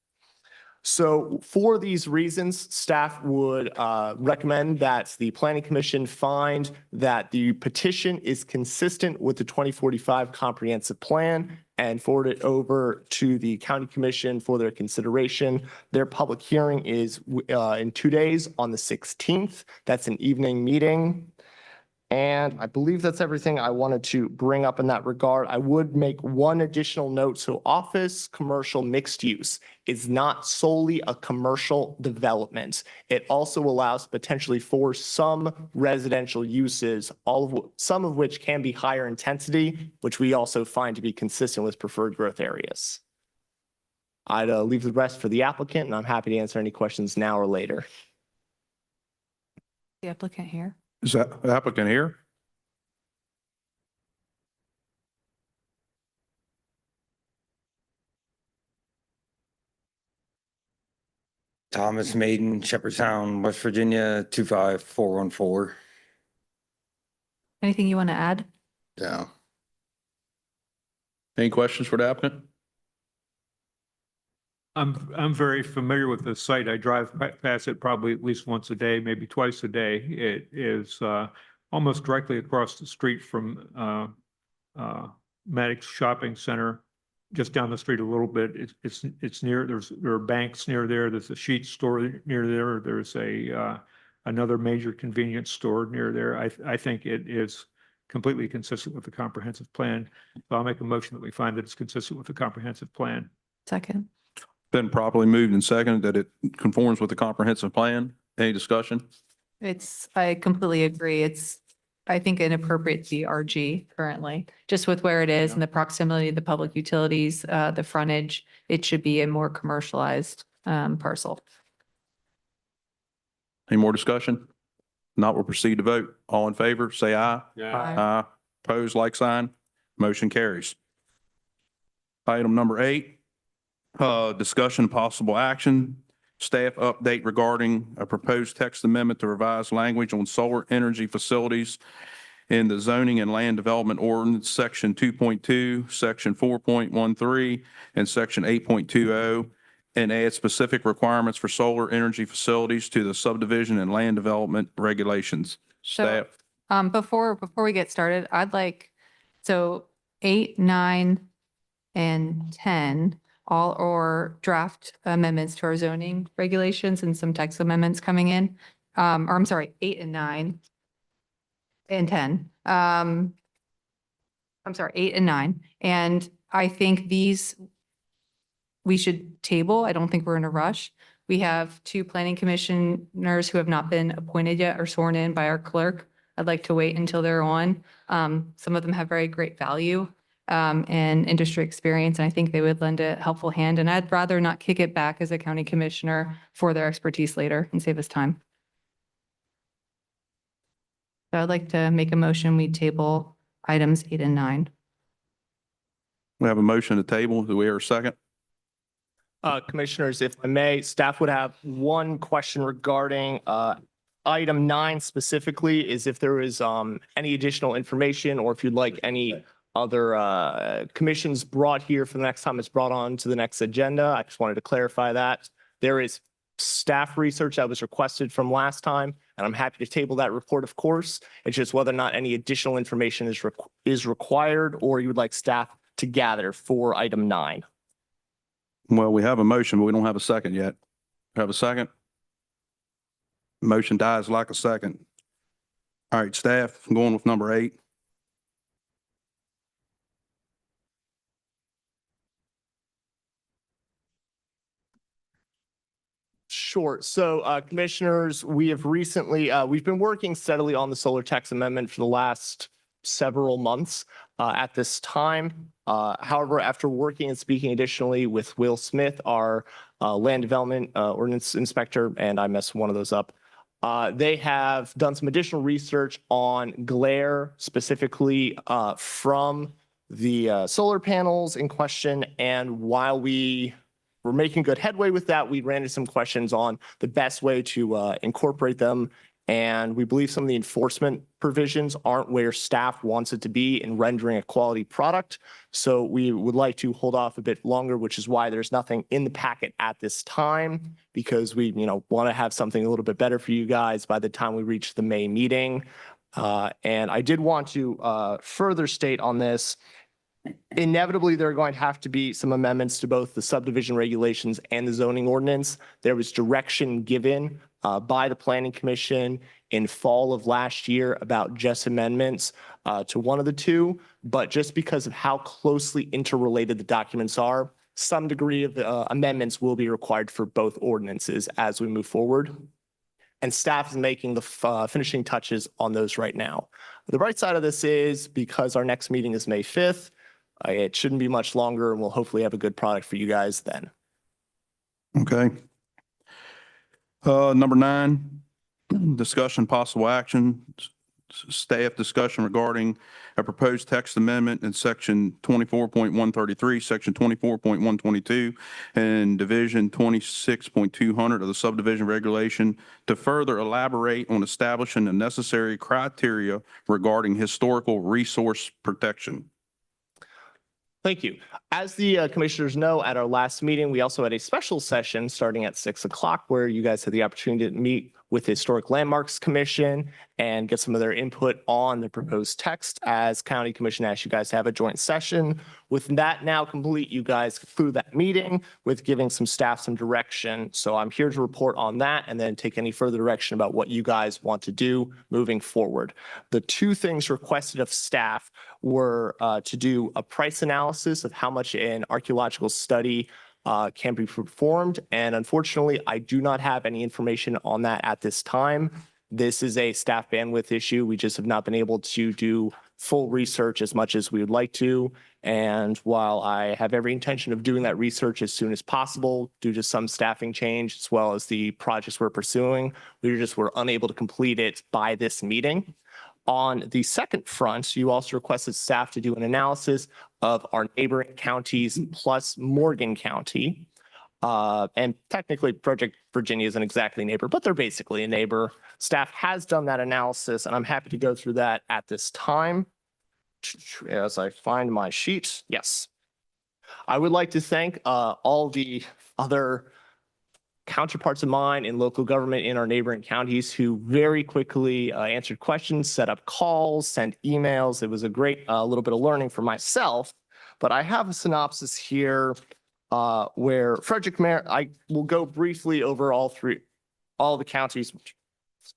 So for these reasons, staff would recommend that the planning commission find that the petition is consistent with the 2045 comprehensive plan and forward it over to the county commission for their consideration. Their public hearing is in 2 days on the 16th. That's an evening meeting. And I believe that's everything I wanted to bring up in that regard. I would make one additional note. So office, commercial, mixed use is not solely a commercial development. It also allows potentially for some residential uses, some of which can be higher intensity, which we also find to be consistent with preferred growth areas. I'd leave the rest for the applicant, and I'm happy to answer any questions now or later. The applicant here. Is that the applicant here? Thomas Maiden, Shepherdstown, West Virginia, 25414. Anything you want to add? Yeah. Any questions for the applicant? I'm very familiar with the site. I drive past it probably at least once a day, maybe twice a day. It is almost directly across the street from Maddox Shopping Center, just down the street a little bit. It's near, there are banks near there. There's a sheet store near there. There's another major convenience store near there. I think it is completely consistent with the comprehensive plan. So I'll make a motion that we find that it's consistent with the comprehensive plan. Second. Been properly moved and seconded that it conforms with the comprehensive plan. Any discussion? I completely agree. I think, inappropriate to be RG currently, just with where it is and the proximity of the public utilities, the frontage, it should be a more commercialized parcel. Any more discussion? Not, we'll proceed to vote. All in favor, say aye. Aye. Opposed, like sign. Motion carries. Item number 8, discussion and possible action. Staff update regarding a proposed text amendment to revise language on solar energy facilities in the zoning and land development ordinance, section 2.2, section 4.13, and section 8.20, and add specific requirements for solar energy facilities to the subdivision and land development regulations. So, Staff. Before we get started, so 8, 9, and 10 all are draft amendments to our zoning regulations and some text amendments coming in. Or I'm sorry, 8 and 9 and 10. I'm sorry, 8 and 9. And I think these we should table. I don't think we're in a rush. We have 2 planning commissioners who have not been appointed yet or sworn in by our clerk. I'd like to wait until they're on. Some of them have very great value and industry experience, and I think they would lend a helpful hand. And I'd rather not kick it back as a county commissioner for their expertise later and save us time. So I'd like to make a motion, we table items 8 and 9. We have a motion to table. Do we hear a second? Commissioners, if I may, staff would have one question regarding item 9 specifically, is if there is any additional information or if you'd like any other commissions brought here for the next time it's brought on to the next agenda. I just wanted to clarify that. There is staff research that was requested from last time, and I'm happy to table that report, of course. It's just whether or not any additional information is required or you would like staff to gather for item 9. Well, we have a motion, but we don't have a second yet. Have a second? Motion dies like a second. All right, staff, I'm going with number 8. Sure. So commissioners, we have recently, we've been working steadily on the solar tax amendment for the last several months at this time. However, after working and speaking additionally with Will Smith, our land development ordinance inspector, and I messed one of those up, they have done some additional research on glare specifically from the solar panels in question. And while we're making good headway with that, we ran into some questions on the best way to incorporate them And we believe some of the enforcement provisions aren't where staff wants it to be in rendering a quality product. So we would like to hold off a bit longer, which is why there's nothing in the packet at this time, because we, want to have something a little bit better for you guys by the time we reach the May meeting. And I did want to further state on this, inevitably, there are going to have to be some amendments to both the subdivision regulations and the zoning ordinance. There was direction given by the Planning Commission in fall of last year about just amendments to one of the two. But just because of how closely interrelated the documents are, some degree of amendments will be required for both ordinances as we move forward. And staff is making the finishing touches on those right now. The bright side of this is because our next meeting is May 5th, it shouldn't be much longer, and we'll hopefully have a good product for you guys then. Okay. Number 9, discussion possible action, staff discussion regarding a proposed text amendment in section 24.133, section 24.122, and division 26.200 of the subdivision regulation to further elaborate on establishing the necessary criteria regarding historical resource protection. Thank you. As the commissioners know, at our last meeting, we also had a special session starting at 6 o'clock where you guys had the opportunity to meet with the Historic Landmarks Commission and get some of their input on the proposed text as County Commission asked you guys to have a joint session. With that now complete, you guys conclude that meeting with giving some staff some direction. So I'm here to report on that and then take any further direction about what you guys want to do moving forward. The two things requested of staff were to do a price analysis of how much an archaeological study can be performed. And unfortunately, I do not have any information on that at this time. This is a staff bandwidth issue. We just have not been able to do full research as much as we would like to. And while I have every intention of doing that research as soon as possible, due to some staffing change, as well as the projects we're pursuing, we were unable to complete it by this meeting. On the second front, you also requested staff to do an analysis of our neighboring counties plus Morgan County. And technically, Project Virginia isn't exactly a neighbor, but they're basically a neighbor. Staff has done that analysis, and I'm happy to go through that at this time. As I find my sheet, yes. I would like to thank all the other counterparts of mine in local government in our neighboring counties who very quickly answered questions, set up calls, sent emails. It was a great little bit of learning for myself. But I have a synopsis here where Frederick Mayor, I will go briefly over all the counties,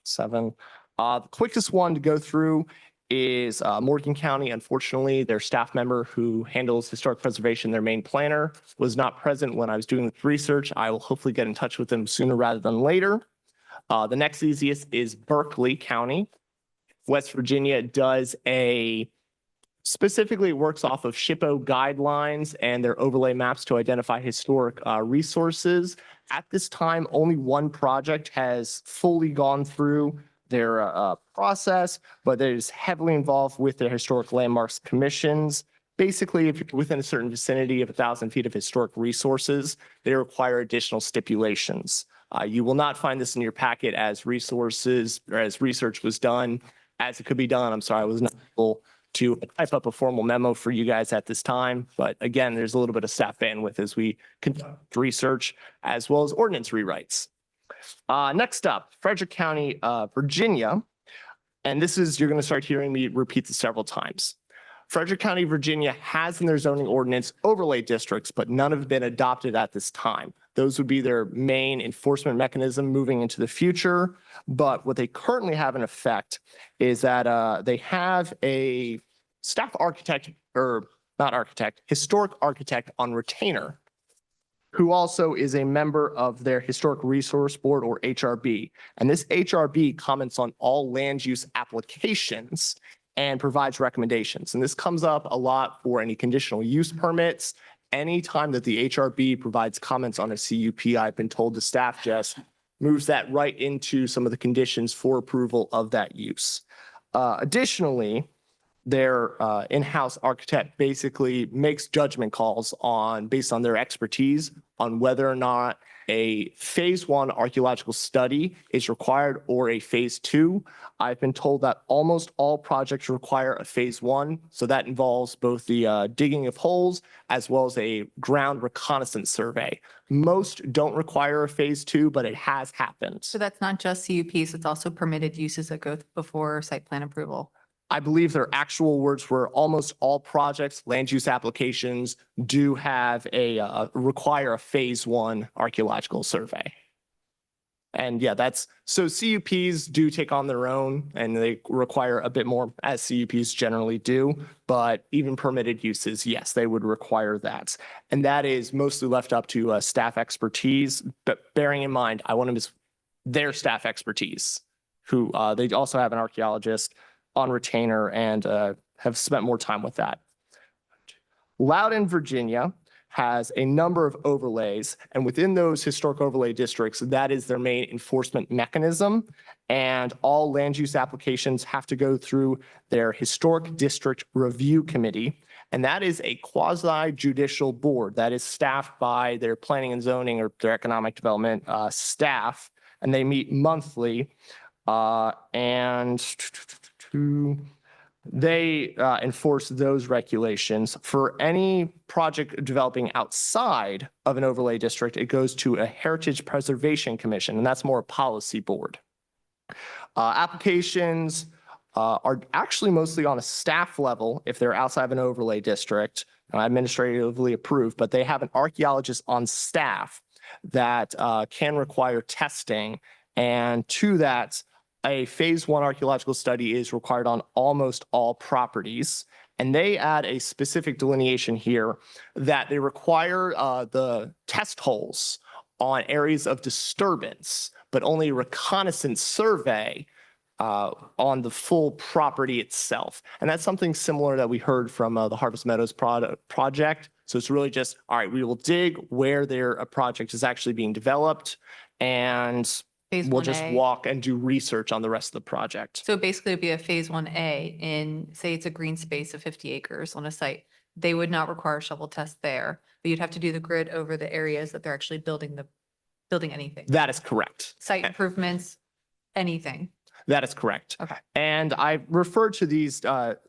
7. The quickest one to go through is Morgan County. Unfortunately, their staff member who handles historic preservation, their main planner, was not present when I was doing the research. I will hopefully get in touch with them sooner rather than later. The next easiest is Berkeley County. West Virginia specifically works off of SHPO guidelines and their overlay maps to identify historic resources. At this time, only one project has fully gone through their process, but it is heavily involved with their historic landmarks commissions. Basically, if you're within a certain vicinity of 1,000 feet of historic resources, they require additional stipulations. You will not find this in your packet as resources or as research was done as it could be done. I'm sorry, I was not able to type up a formal memo for you guys at this time. But again, there's a little bit of staff bandwidth as we conduct research as well as ordinance rewrites. Next up, Frederick County, Virginia. And this is, you're going to start hearing me repeat this several times. Frederick County, Virginia has in their zoning ordinance overlay districts, but none have been adopted at this time. Those would be their main enforcement mechanism moving into the future. But what they currently have in effect is that they have a staff architect, or not architect, historic architect on retainer, who also is a member of their Historic Resource Board, or HRB. And this HRB comments on all land use applications and provides recommendations. And this comes up a lot for any conditional use permits. Anytime that the HRB provides comments on a CUP, I've been told the staff just moves that right into some of the conditions for approval of that use. Additionally, their in-house architect basically makes judgment calls based on their expertise on whether or not a phase 1 archaeological study is required or a phase 2. I've been told that almost all projects require a phase 1. So that involves both the digging of holes as well as a ground reconnaissance survey. Most don't require a phase 2, but it has happened. So that's not just CUPs, it's also permitted uses that go before site plan approval. I believe their actual words were almost all projects, land use applications do have require a phase 1 archaeological survey. And yeah, so CUPs do take on their own and they require a bit more as CUPs generally do, but even permitted uses, yes, they would require that. And that is mostly left up to staff expertise, but bearing in mind, I want to miss their staff expertise, who they also have an archaeologist on retainer and have spent more time with that. Loudoun, Virginia has a number of overlays, and within those historic overlay districts, that is their main enforcement mechanism. And all land use applications have to go through their Historic District Review Committee. And that is a quasi-judicial board that is staffed by their planning and zoning or their economic development staff. And they meet monthly. They enforce those regulations. For any project developing outside of an overlay district, it goes to a Heritage Preservation Commission, and that's more a policy board. Applications are actually mostly on a staff level if they're outside of an overlay district, administratively approved, but they have an archaeologist on staff that can require testing. And to that, a phase 1 archaeological study is required on almost all properties. And they add a specific delineation here that they require the test holes on areas of disturbance, but only a reconnaissance survey on the full property itself. And that's something similar that we heard from the Harvest Meadows project. So it's really just, all right, we will dig where a project is actually being developed, and we'll just walk and do research on the rest of the project. So basically it'd be a phase 1A in, say it's a green space of 50 acres on a site. They would not require a shovel test there, but you'd have to do the grid over the areas that they're actually building anything. That is correct. Site improvements, anything. That is correct. Okay. And I refer to these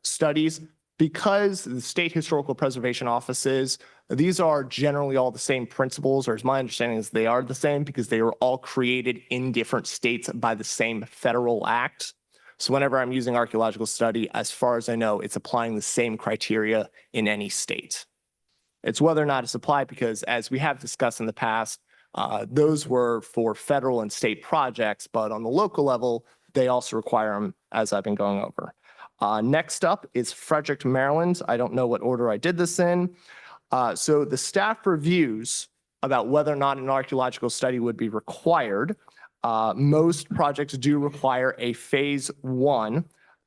studies because the state historical preservation offices, these are generally all the same principles, or as my understanding is they are the same because they were all created in different states by the same federal act. So whenever I'm using archaeological study, as far as I know, it's applying the same criteria in any state. It's whether or not it's applied because, as we have discussed in the past, those were for federal and state projects, but on the local level, they also require them, as I've been going over. Next up is Frederick, Maryland. I don't know what order I did this in. So the staff reviews about whether or not an archaeological study would be required. Most projects do require a phase 1,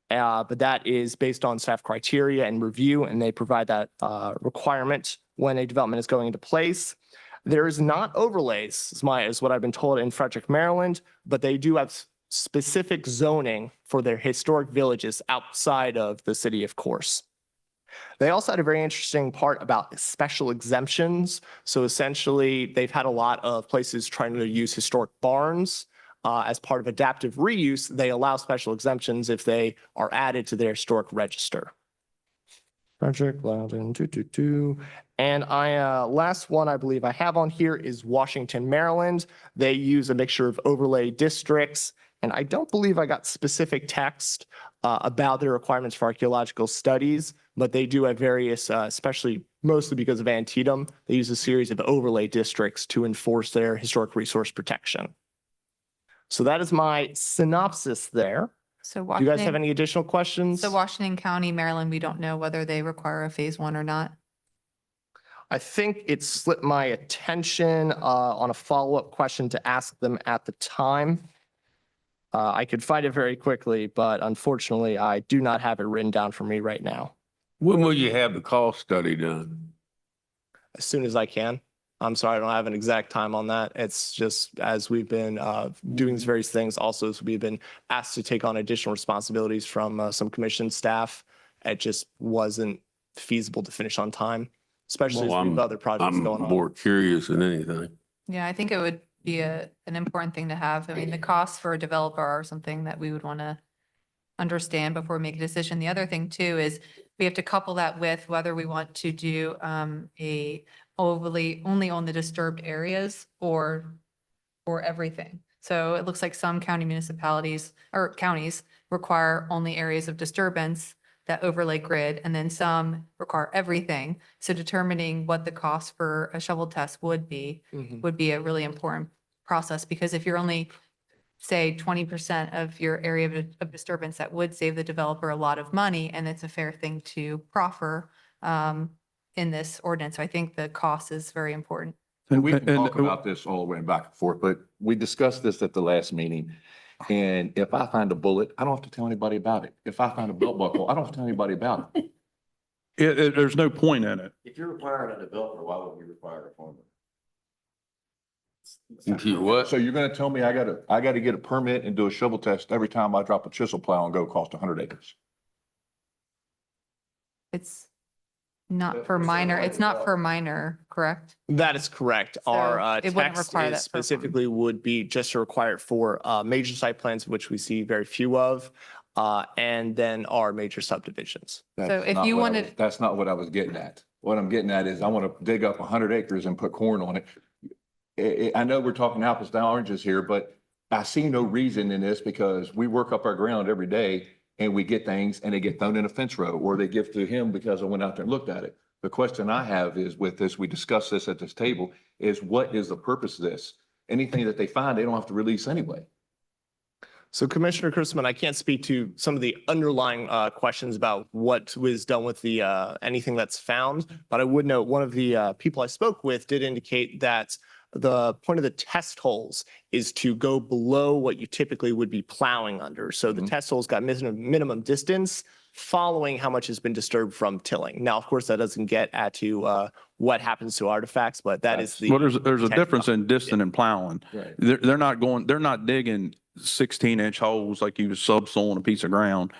but that is based on staff criteria and review, and they provide that requirement when a development is going into place. There is not overlays, is what I've been told, in Frederick, Maryland, but they do have specific zoning for their historic villages outside of the city, of course. They also had a very interesting part about special exemptions. So essentially, they've had a lot of places trying to use historic barns as part of adaptive reuse. They allow special exemptions if they are added to their historic register. Frederick, Loudoun, And last one I believe I have on here is Washington, Maryland. They use a mixture of overlay districts. And I don't believe I got specific text about their requirements for archaeological studies, but they do have various, especially mostly because of Antietam, they use a series of overlay districts to enforce their historic resource protection. So that is my synopsis there. So Do you guys have any additional questions? So Washington County, Maryland, we don't know whether they require a phase 1 or not. I think it slipped my attention on a follow-up question to ask them at the time. I could find it very quickly, but unfortunately, I do not have it written down for me right now. When will you have the cost study done? As soon as I can. I'm sorry, I don't have an exact time on that. It's just as we've been doing these various things, also as we've been asked to take on additional responsibilities from some commission staff. It just wasn't feasible to finish on time, especially Well, as we have other projects I'm going on. more curious than anything. Yeah, I think it would be an important thing to have. I mean, the costs for a developer are something that we would want to understand before we make a decision. The other thing too is we have to couple that with whether we want to do a overly only on the disturbed areas or everything. So it looks like some county municipalities or counties require only areas of disturbance that overlay grid, and then some require everything. So determining what the cost for a shovel test would be a really important process, because if you're only, say, 20% of your area of disturbance, that would save the developer a lot of money, and it's a fair thing to proffer in this ordinance. So I think the cost is very important. And we can talk about this all the way back and forth, but we discussed this at the last meeting. And if I find a bullet, I don't have to tell anybody about it. If I find a belt buckle, I don't have to tell anybody about it. There's no point in it. If you're requiring a developer, why would we require a farmer? What? So you're gonna tell me I gotta get a permit and do a shovel test every time I drop a chisel plow and go across 100 acres? It's not for minor, it's not for minor, correct? That is correct. So Our it wouldn't text require is that for a farm. specifically would be just to require it for major site plans, which we see very few of, and then our major subdivisions. So That's if not you what I wanted- was- That's not what I was getting at. What I'm getting at is I want to dig up 100 acres and put corn on it. I know we're talking apples to oranges here, but I see no reason in this because we work up our ground every day and we get things and they get thrown in a fence row or they give to him because I went out there and looked at it. The question I have is with this, we discussed this at this table, is what is the purpose of this? Anything that they find, they don't have to release anyway. So Commissioner Chrisman, I can't speak to some of the underlying questions about what was done with the anything that's found, but I would note one of the people I spoke with did indicate that the point of the test holes is to go below what you typically would be plowing under. So the test holes got minimum distance following how much has been disturbed from tilling. Now, of course, that doesn't get at to what happens to artifacts, but that is the. Well, there's a intent difference in behind it. distant and plowing. Right. They're not digging 16-inch holes like you was subsoiling a piece of ground.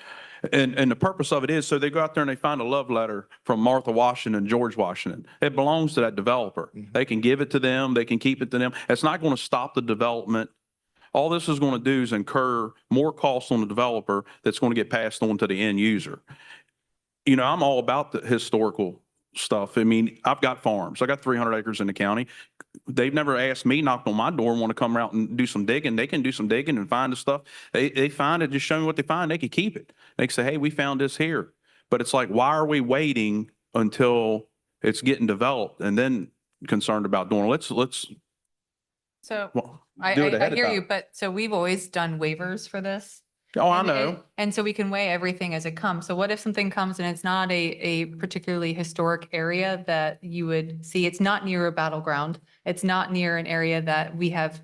And the purpose of it is, so they go out there and they find a love letter from Martha Washington, George Washington. It belongs to that developer. They can give it to them. They can keep it to them. It's not going to stop the development. All this is going to do is incur more costs on the developer that's going to get passed on to the end user. You know, I'm all about the historical stuff. I mean, I've got farms. I got 300 acres in the county. They've never asked me, knocked on my door and want to come out and do some digging. They can do some digging and find the stuff. They find it, just show me what they find. They can keep it. They can say, hey, we found this here. But it's like, why are we waiting until it's getting developed and then concerned about doing, let's So well, I do it ahead of hear you, time. but so we've always done waivers for this. Oh, I And- know. And so we can weigh everything as it comes. So what if something comes and it's not a particularly historic area that you would see? It's not near a battleground. It's not near an area that we have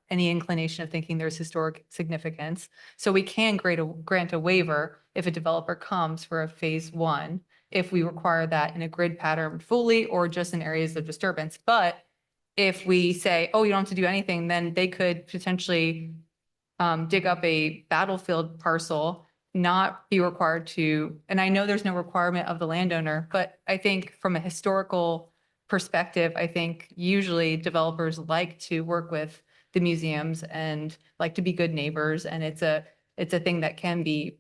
any inclination of thinking there's historic significance. So we can grant a waiver if a developer comes for a phase one, if we require that in a grid pattern fully or just in areas of disturbance. But if we say, oh, you don't have to do anything, then they could potentially dig up a battlefield parcel, not be required to, and I know there's no requirement of the landowner, but I think from a historical perspective, I think usually developers like to work with the museums and like to be good neighbors. And it's a thing that can be,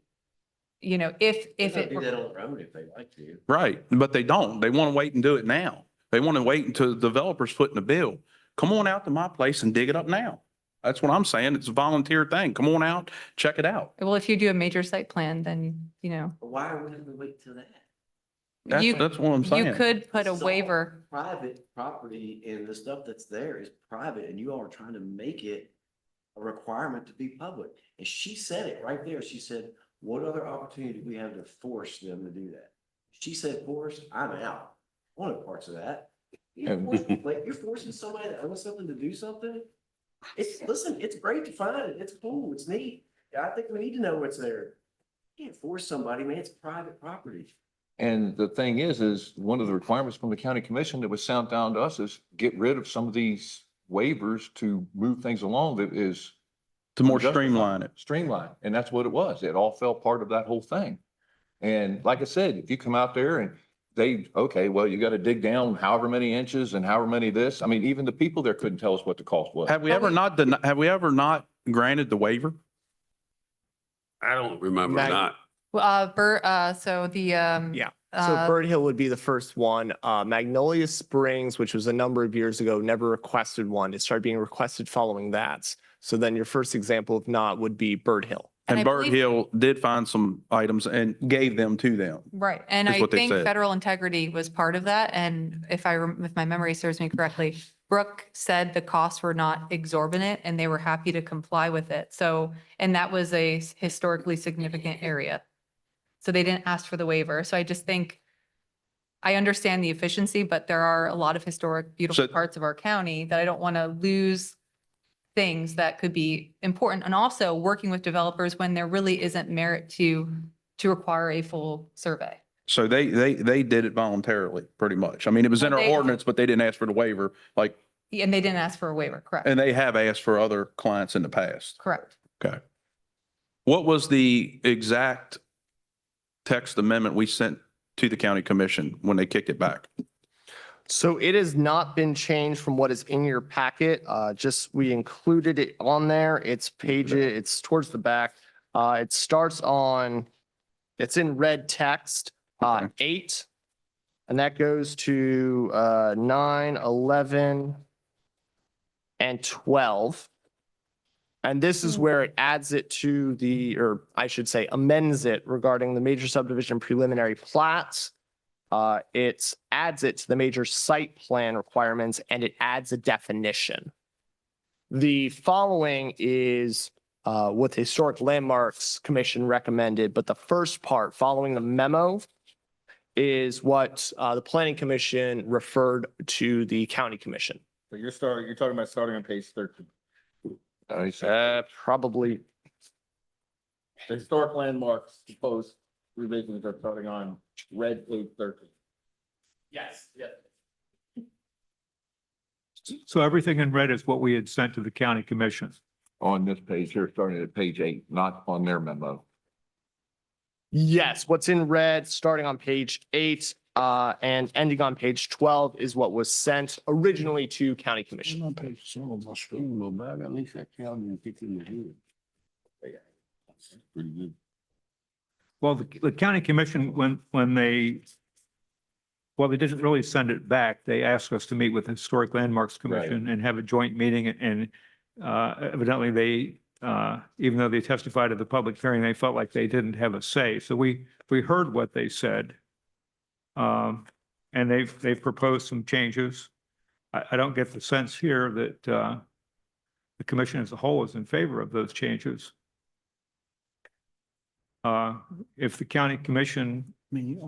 you know, if They it. do that on their own if they like to. Right, but they don't. They want to wait and do it now. They want to wait until the developer's footing the bill. Come on out to my place and dig it up now. That's what I'm saying. It's a volunteer thing. Come on out, check it out. Well, if you do a major site plan, then, you know, But why are we having to wait till that? you, That's what I'm you saying. could put a This is all waiver. Private property and the stuff that's there is private and you all are trying to make it a requirement to be public. And she said it right there. She said, what other opportunity do we have to force them to do that? She said, force, I'm out. One of the parts of that. You're forcing somebody that owns something to do something. Listen, it's great to find it. It's cool. It's neat. I think we need to know what's there. You can't force somebody, man. It's private property. And the thing is one of the requirements from the county commission that was sent down to us is get rid of some of these waivers to move things along that is. To more streamline it. Streamline. And that's what it was. It all fell part of that whole thing. And like I said, if you come out there and okay, well, you got to dig down however many inches and however many this. I mean, even the people there couldn't tell us what the cost was. Have we ever not, have we ever not granted the waiver? I don't remember Mag- not. So the, Yeah. So Bird Hill would be the first one. Magnolia Springs, which was a number of years ago, never requested one. It started being requested following that. So then your first example of not would be Bird Hill. And I And Bird believe- Hill did find some items and gave them to them. Right, and is I what they think said. federal integrity was part of that, and if if my memory serves me correctly, Brooke said the costs were not exorbitant and they were happy to comply with it. So, and that was a historically significant area. So they didn't ask for the waiver. So I just think, I understand the efficiency, but there are a lot of historic, beautiful So- parts of our county that I don't want to lose things that could be important. And also working with developers when there really isn't merit to require a full survey. So they did it voluntarily, pretty much. I mean, it was in But our they- ordinance, but they didn't ask for the waiver, like, And they didn't ask for a waiver, correct? and they have asked for other clients in the past. Correct. Okay. What was the exact text amendment we sent to the county commission when they kicked it back? So it has not been changed from what is in your packet. Just we included it on there. It's towards the back. It starts on, it's in red text, 8. And that goes to 9, 11, and 12. And this is where it adds it to or I should say amends it regarding the major subdivision preliminary plats. It adds it to the major site plan requirements and it adds a definition. The following is what the Historic Landmarks Commission recommended, but the first part following the memo is what the Planning Commission referred to the County Commission. So you're talking about starting on page 13. Probably, The historic landmarks proposed revisions are starting on red page 13. yes, So everything in red is what we had sent to the county commission. On this page here, starting at page 8, not on their memo. Yes, what's in red, starting on page 8 and ending on page 12 is what was sent originally to County Commission. On page 7, my screen go back, at least that calendar gets in the head. That's pretty good. Well, the county commission, when they didn't really send it back. They asked us to meet with the Historic Landmarks Commission and have a joint meeting. And evidently they, even though they testified at the public hearing, they felt like they didn't have a say. So we heard what they said. And they've proposed some changes. I don't get the sense here that the commission as a whole is in favor of those changes. If the county commission wanted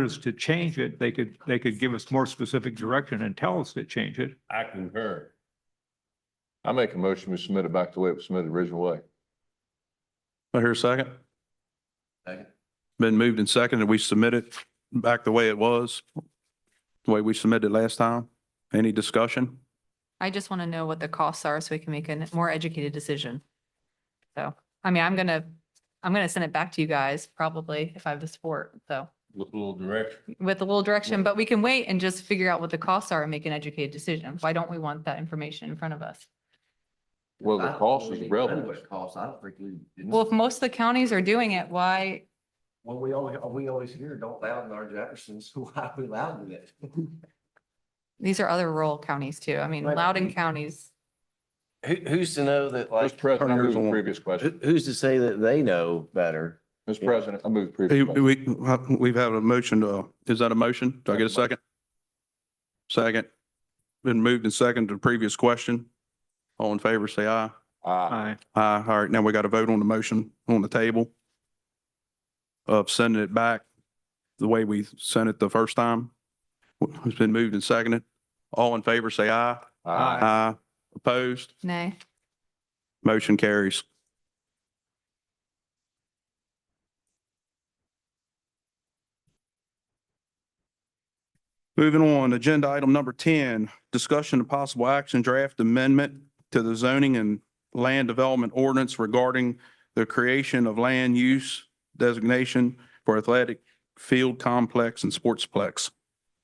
us to change it, they could give us more specific direction and tell us to change it. I concur. I make a motion to submit it back the way it was submitted the original way. I hear a second. Second. Been moved and seconded. We submit it back the way it was, the way we submitted last time. Any discussion? I just want to know what the costs are so we can make a more educated decision. So, I mean, I'm gonna send it back to you guys probably if I have the support, so. With a little direction. With a little direction, but we can wait and just figure out what the costs are and make an educated decision. Why don't we want that information in front of us? Well, the cost is I know relevant. what it costs. I don't think we. Well, if most of the counties are doing it, why? Well, we always hear, don't loud in our Jeffersons. Why are we loud in it? These are other rural counties too. I mean, Right. Loudoun counties. Who's to know that, like, Mr. President, I move the previous question. who's to say that they know better? Mr. President, I move the previous question. We've had a motion to, is that a motion? Do I get a second? Second. Been moved and seconded to the previous question. All in favor, say aye. Aye. Aye. All right, now we got to vote on the motion on the table of sending it back the way we sent it the first time. It's been moved and seconded. All in favor, say aye. Aye. Opposed? Nay. Motion carries. Moving on, agenda item number 10, discussion of possible action draft amendment to the zoning and land development ordinance regarding the creation of land use designation for athletic field complex and sportsplex.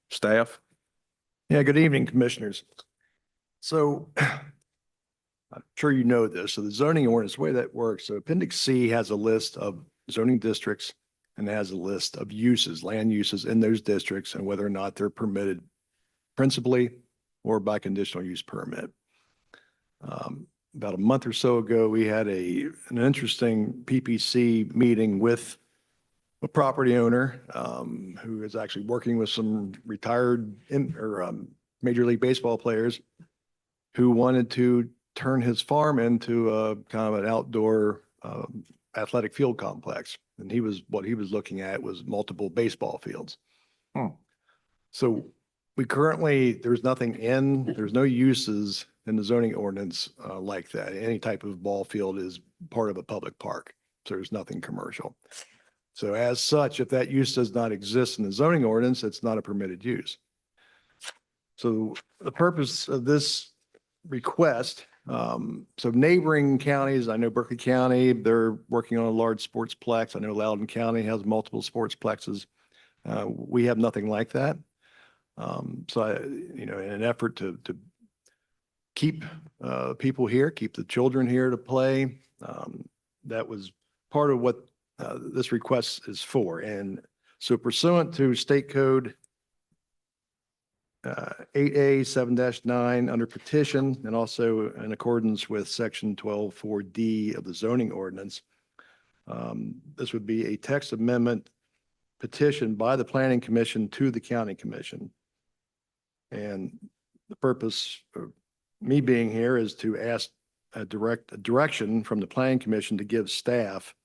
Staff? Yeah, good evening, Commissioners. So I'm sure you know this. So the zoning ordinance, the way that works, so Appendix C has a list of zoning districts and it has a list of uses, land uses in those districts and whether or not they're permitted principally or by conditional use permit. About a month or so ago, we had an interesting PPC meeting with a property owner who is actually working with some retired Major League Baseball players who wanted to turn his farm into a kind of an outdoor athletic field complex. And what he was looking at was multiple baseball fields. So we currently, there's no uses in the zoning ordinance like that. Any type of ball field is part of a public park. So there's nothing commercial. So as such, if that use does not exist in the zoning ordinance, it's not a permitted use. So the purpose of this request, so neighboring counties, I know Berkeley County, they're working on a large sportsplex. I know Loudoun County has multiple sportsplexes. We have nothing like that. So in an effort to keep people here, keep the children here to play, that was part of what this request is for. And so pursuant to State Code 8A 7-9 under petition and also in accordance with Section 12(4)D of the zoning ordinance, this would be a text amendment petition by the Planning Commission to the County Commission. And the purpose of me being here is to ask a direction from the Planning Commission to give staff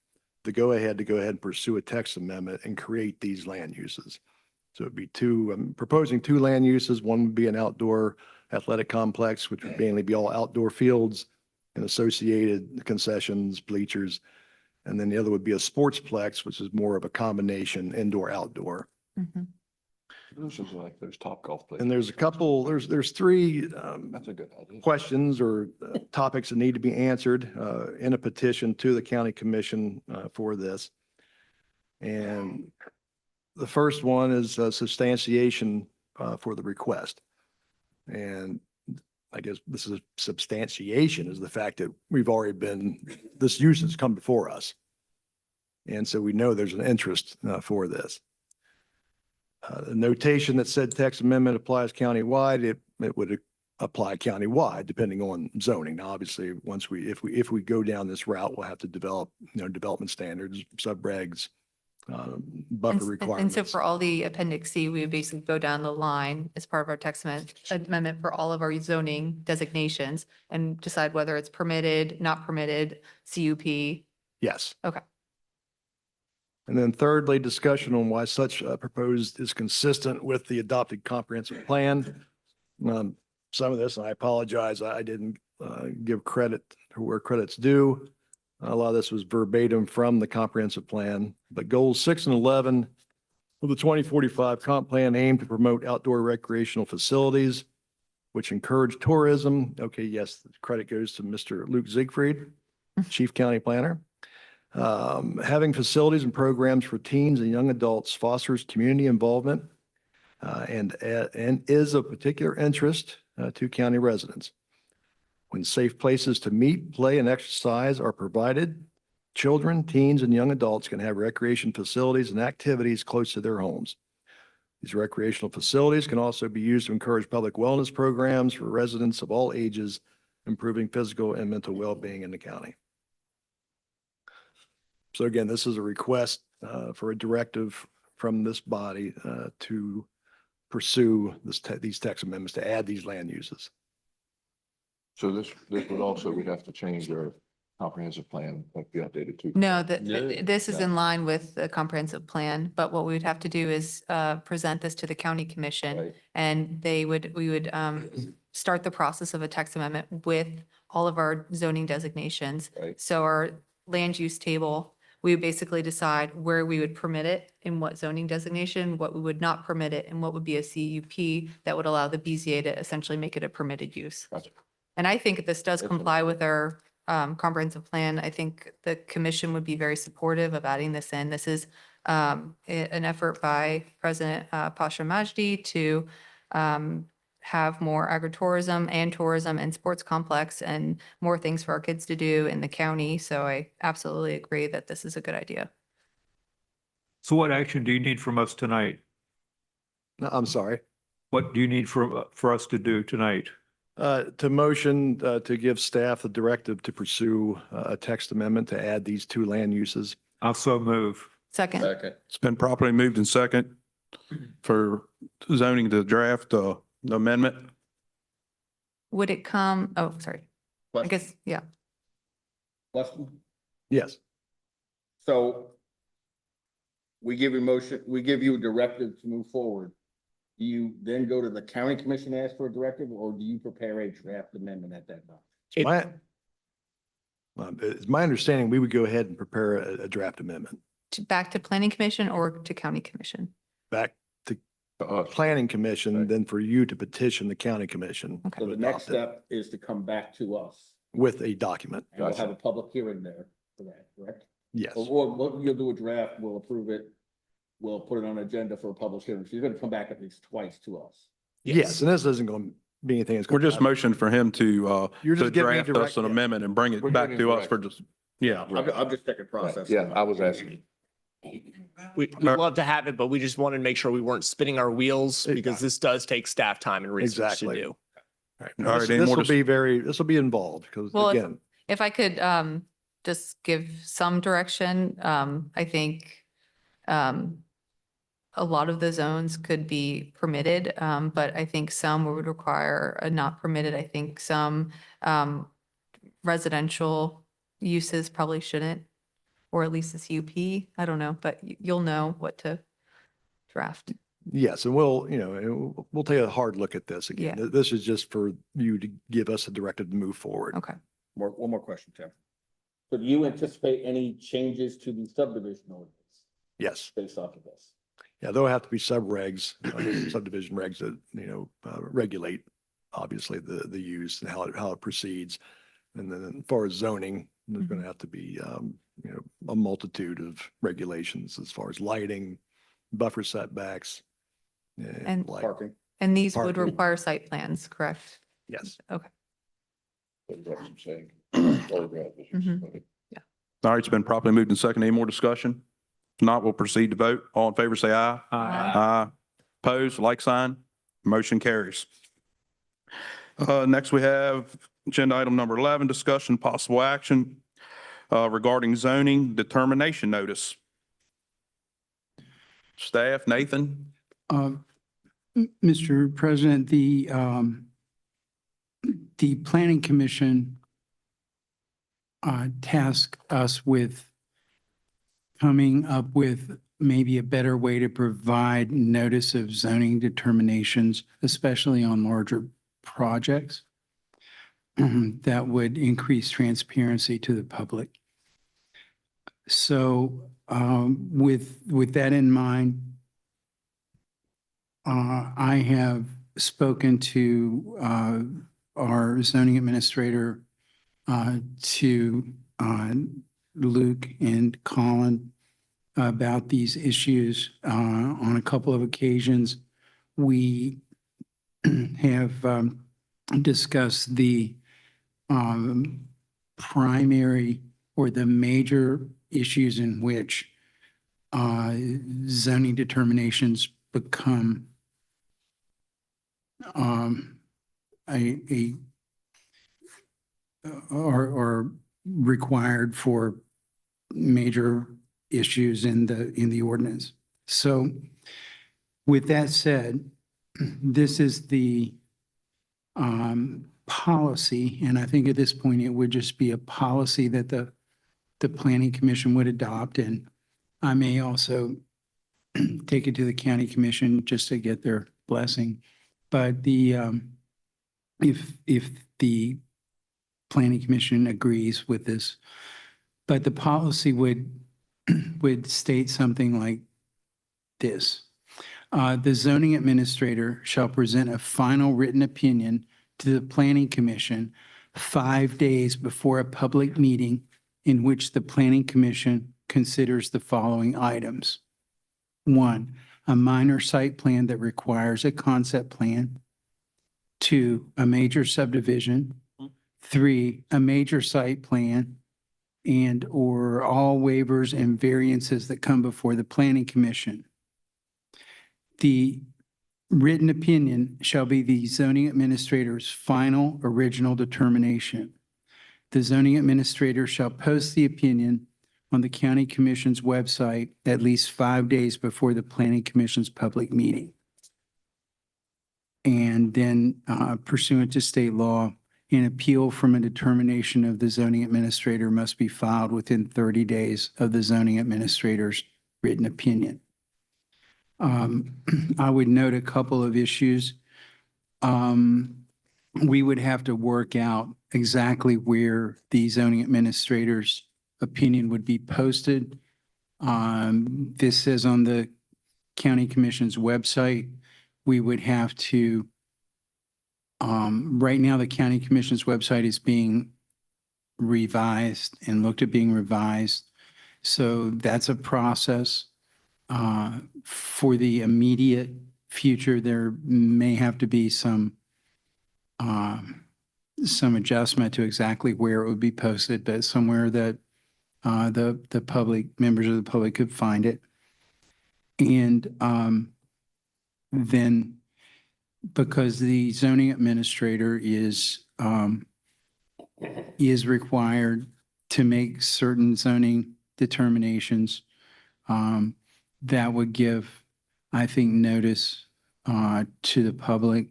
the go-ahead and pursue a text amendment and create these land uses. So it'd be I'm proposing two land uses. One would be an outdoor athletic complex, which would mainly be all outdoor fields and associated concessions, bleachers. And then the other would be a sportsplex, which is more of a combination indoor-outdoor. Those are like those top golf places. And there's a couple, there's three That's a good idea. questions or topics that need to be answered in a petition to the county commission for this. And the first one is substantiation for the request. And I guess this is substantiation is the fact that this use has come before us. And so we know there's an interest for this. The notation that said text amendment applies countywide, it would apply countywide depending on zoning. Now, obviously, if we go down this route, we'll have to develop, development standards, subregs, buffer requirements. And so for all the Appendix C, we would basically go down the line as part of our text amendment for all of our zoning designations and decide whether it's permitted, not permitted, CUP. Yes. Okay. And then thirdly, discussion on why such proposed is consistent with the adopted comprehensive plan. Some of this, and I apologize, I didn't give credit to where credit's due. A lot of this was verbatim from the comprehensive plan, but goals 6 and 11 of the 2045 comp plan aim to promote outdoor recreational facilities, which encourage tourism. Okay, yes, the credit goes to Mr. Luke Siegfried, Chief County Planner. Having facilities and programs for teens and young adults fosters community involvement and is of particular interest to county residents. When safe places to meet, play, and exercise are provided, children, teens, and young adults can have recreation facilities and activities close to their homes. These recreational facilities can also be used to encourage public wellness programs for residents of all ages, improving physical and mental well-being in the county. So again, this is a request for a directive from this body to pursue these text amendments to add these land uses. So this would also, we'd have to change our comprehensive plan, like be updated too. No, this is in line with the comprehensive plan, but what we would have to do is present this to the county commission. Right. And we would start the process of a text amendment with all of our zoning designations. Right. So our land use table, we would basically decide where we would permit it in what zoning designation, what we would not permit it, and what would be a CUP that would allow the BZA to essentially make it a permitted use. Gotcha. And I think this does comply with our comprehensive plan, I think the commission would be very supportive of adding this in. This is an effort by President Pasha Majdi to have more agritourism and tourism and sports complex and more things for our kids to do in the county. So I absolutely agree that this is a good idea. So what action do you need from us tonight? No, I'm sorry. What do you need for us to do tonight? To motion to give staff the directive to pursue a text amendment to add these two land uses. I'll so move. Second. It's been properly moved in second for zoning to draft the amendment. Would it come, oh, sorry. I guess, yeah. Question? Yes. So we give you a directive to move forward. Do you then go to the county commission and ask for a directive, or do you prepare a draft amendment at that time? It's my understanding we would go ahead and prepare a draft amendment Back to planning commission or to county commission? back to planning commission, then for you to petition the county commission. Okay. So the next step is to come back to us, with a document. and we'll have a public hearing there for that, correct? Yes. Or you'll do a draft, we'll approve it, we'll put it on agenda for a public hearing. So you're gonna come back at least twice to us. Yes, and this isn't going to be anything. that's We're gonna just motioning for him to You're just giving me draft us an yeah. amendment and bring it We're back giving to us direct. for just, yeah. I'm just checking process. Yeah, I was asking. We'd love to have it, but we just wanted to make sure we weren't spinning our wheels because this does take staff time and research to Exactly. do. All All right, any This more will be this will be involved because Well, again, If I could just give some direction, I think a lot of the zones could be permitted, but I think some would require a not permitted. I think some residential uses probably shouldn't, or at least a CUP. I don't know, but you'll know what to draft. yes, and we'll take a hard look at this again. Yeah. This is just for you to give us a directive to move forward. Okay. One more question, Tim. So do you anticipate any changes to the subdivision ordinance Yes. based off of this? Yeah, there'll have to be subdivision regs that, regulate obviously the use and how it proceeds. And then as far as zoning, there's going to have to be, a multitude of regulations as far as lighting, buffer setbacks. And like, Parking? And these would Parking. require site plans, correct? yes. Okay. All right, it's been properly moved in second. Any more discussion? If not, we'll proceed to vote. All in favor, say aye. Aye. Opposed, like sign. Motion carries. Next, we have agenda item number 11, discussion possible action regarding zoning determination notice. Staff, Nathan? Mr. President, the Planning Commission tasked us with coming up with maybe a better way to provide notice of zoning determinations, especially on larger projects that would increase transparency to the public. So with that in mind, I have spoken to our zoning administrator, to Luke and Colin about these issues. On a couple of occasions, we have discussed the primary or the major issues in which zoning determinations become are required for major issues in the ordinance. So with that said, this is the policy, and I think at this point it would just be a policy that the Planning Commission would adopt, and I may also take it to the County Commission just to get their blessing. But if the Planning Commission agrees with this, but the policy would state something like this. The zoning administrator shall present a final written opinion to the Planning Commission 5 days before a public meeting in which the planning commission considers the following items. 1, a minor site plan that requires a concept plan. 2, a major subdivision. 3, a major site plan and/or all waivers and variances that come before the planning commission. The written opinion shall be the zoning administrator's final original determination. The zoning administrator shall post the opinion on the county commission's website at least 5 days before the planning commission's public meeting. And then pursuant to state law, an appeal from a determination of the zoning administrator must be filed within 30 days of the zoning administrator's written opinion. I would note a couple of issues. We would have to work out exactly where the zoning administrator's opinion would be posted. This says on the county commission's website. We would have to, right now, the county commission's website is being revised and looked at being revised. So that's a process. For the immediate future, there may have to be some adjustment to exactly where it would be posted, but somewhere that the public, members of the public could find it. And then because the zoning administrator is required to make certain zoning determinations, that would give, I think, notice to the public.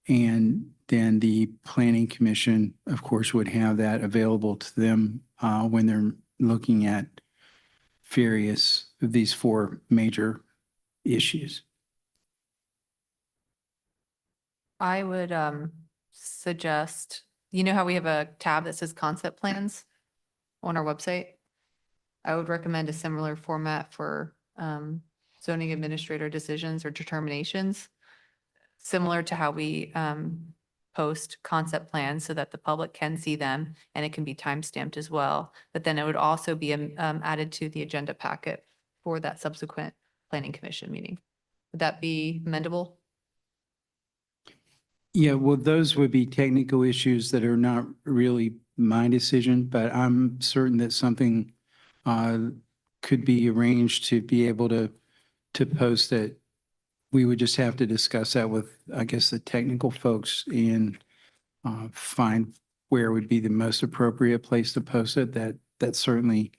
And then the planning commission, of course, would have that available to them when they're looking at various of these 4 major issues. I would suggest, you know how we have a tab that says concept plans on our website? I would recommend a similar format for zoning administrator decisions or determinations, similar to how we post concept plans so that the public can see them and it can be timestamped as well. But then it would also be added to the agenda packet for that subsequent planning commission meeting. Would that be amendable? Yeah, well, those would be technical issues that are not really my decision, but I'm certain that something could be arranged to be able to post it. We would just have to discuss that with, I guess, the technical folks and find where would be the most appropriate place to post it. That certainly,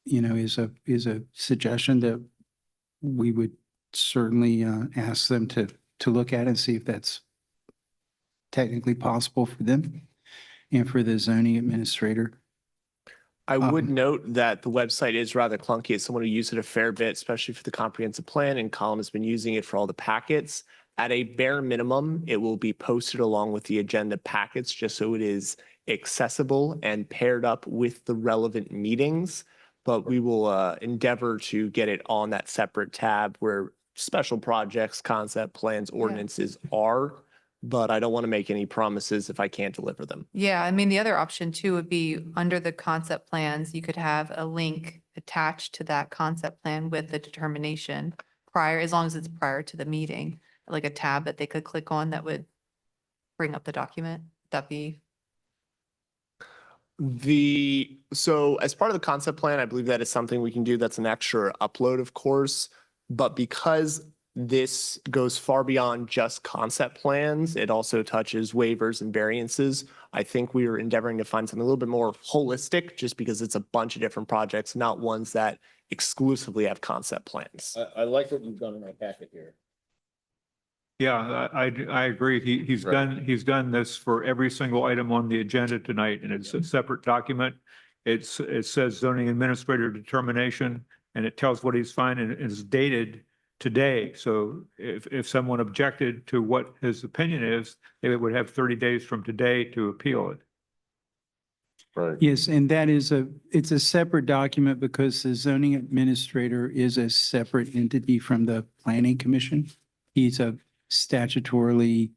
is a suggestion that we would certainly ask them to look at and see if that's technically possible for them and for the zoning administrator. I would note that the website is rather clunky. As someone who used it a fair bit, especially for the comprehensive plan, and Colin has been using it for all the packets. At a bare minimum, it will be posted along with the agenda packets, just so it is accessible and paired up with the relevant meetings. But we will endeavor to get it on that separate tab where special projects, concept plans, ordinances are. But I don't want to make any promises if I can't deliver them. Yeah, I mean, the other option too would be under the concept plans, you could have a link attached to that concept plan with the determination prior, as long as it's prior to the meeting, like a tab that they could click on that would bring up the document. That'd be. So as part of the concept plan, I believe that is something we can do. That's an extra upload, of course, but because this goes far beyond just concept plans, it also touches waivers and variances. I think we are endeavoring to find something a little bit more holistic, just because it's a bunch of different projects, not ones that exclusively have concept plans. I like what you've done in our packet here. Yeah, I agree. He's done this for every single item on the agenda tonight, and it's a separate document. It says zoning administrator determination, and it tells what he's finding, and it's dated today. So if someone objected to what his opinion is, they would have 30 days from today to appeal it. Right. Yes, and it's a separate document because the zoning administrator is a separate entity from the planning commission. He's a statutorily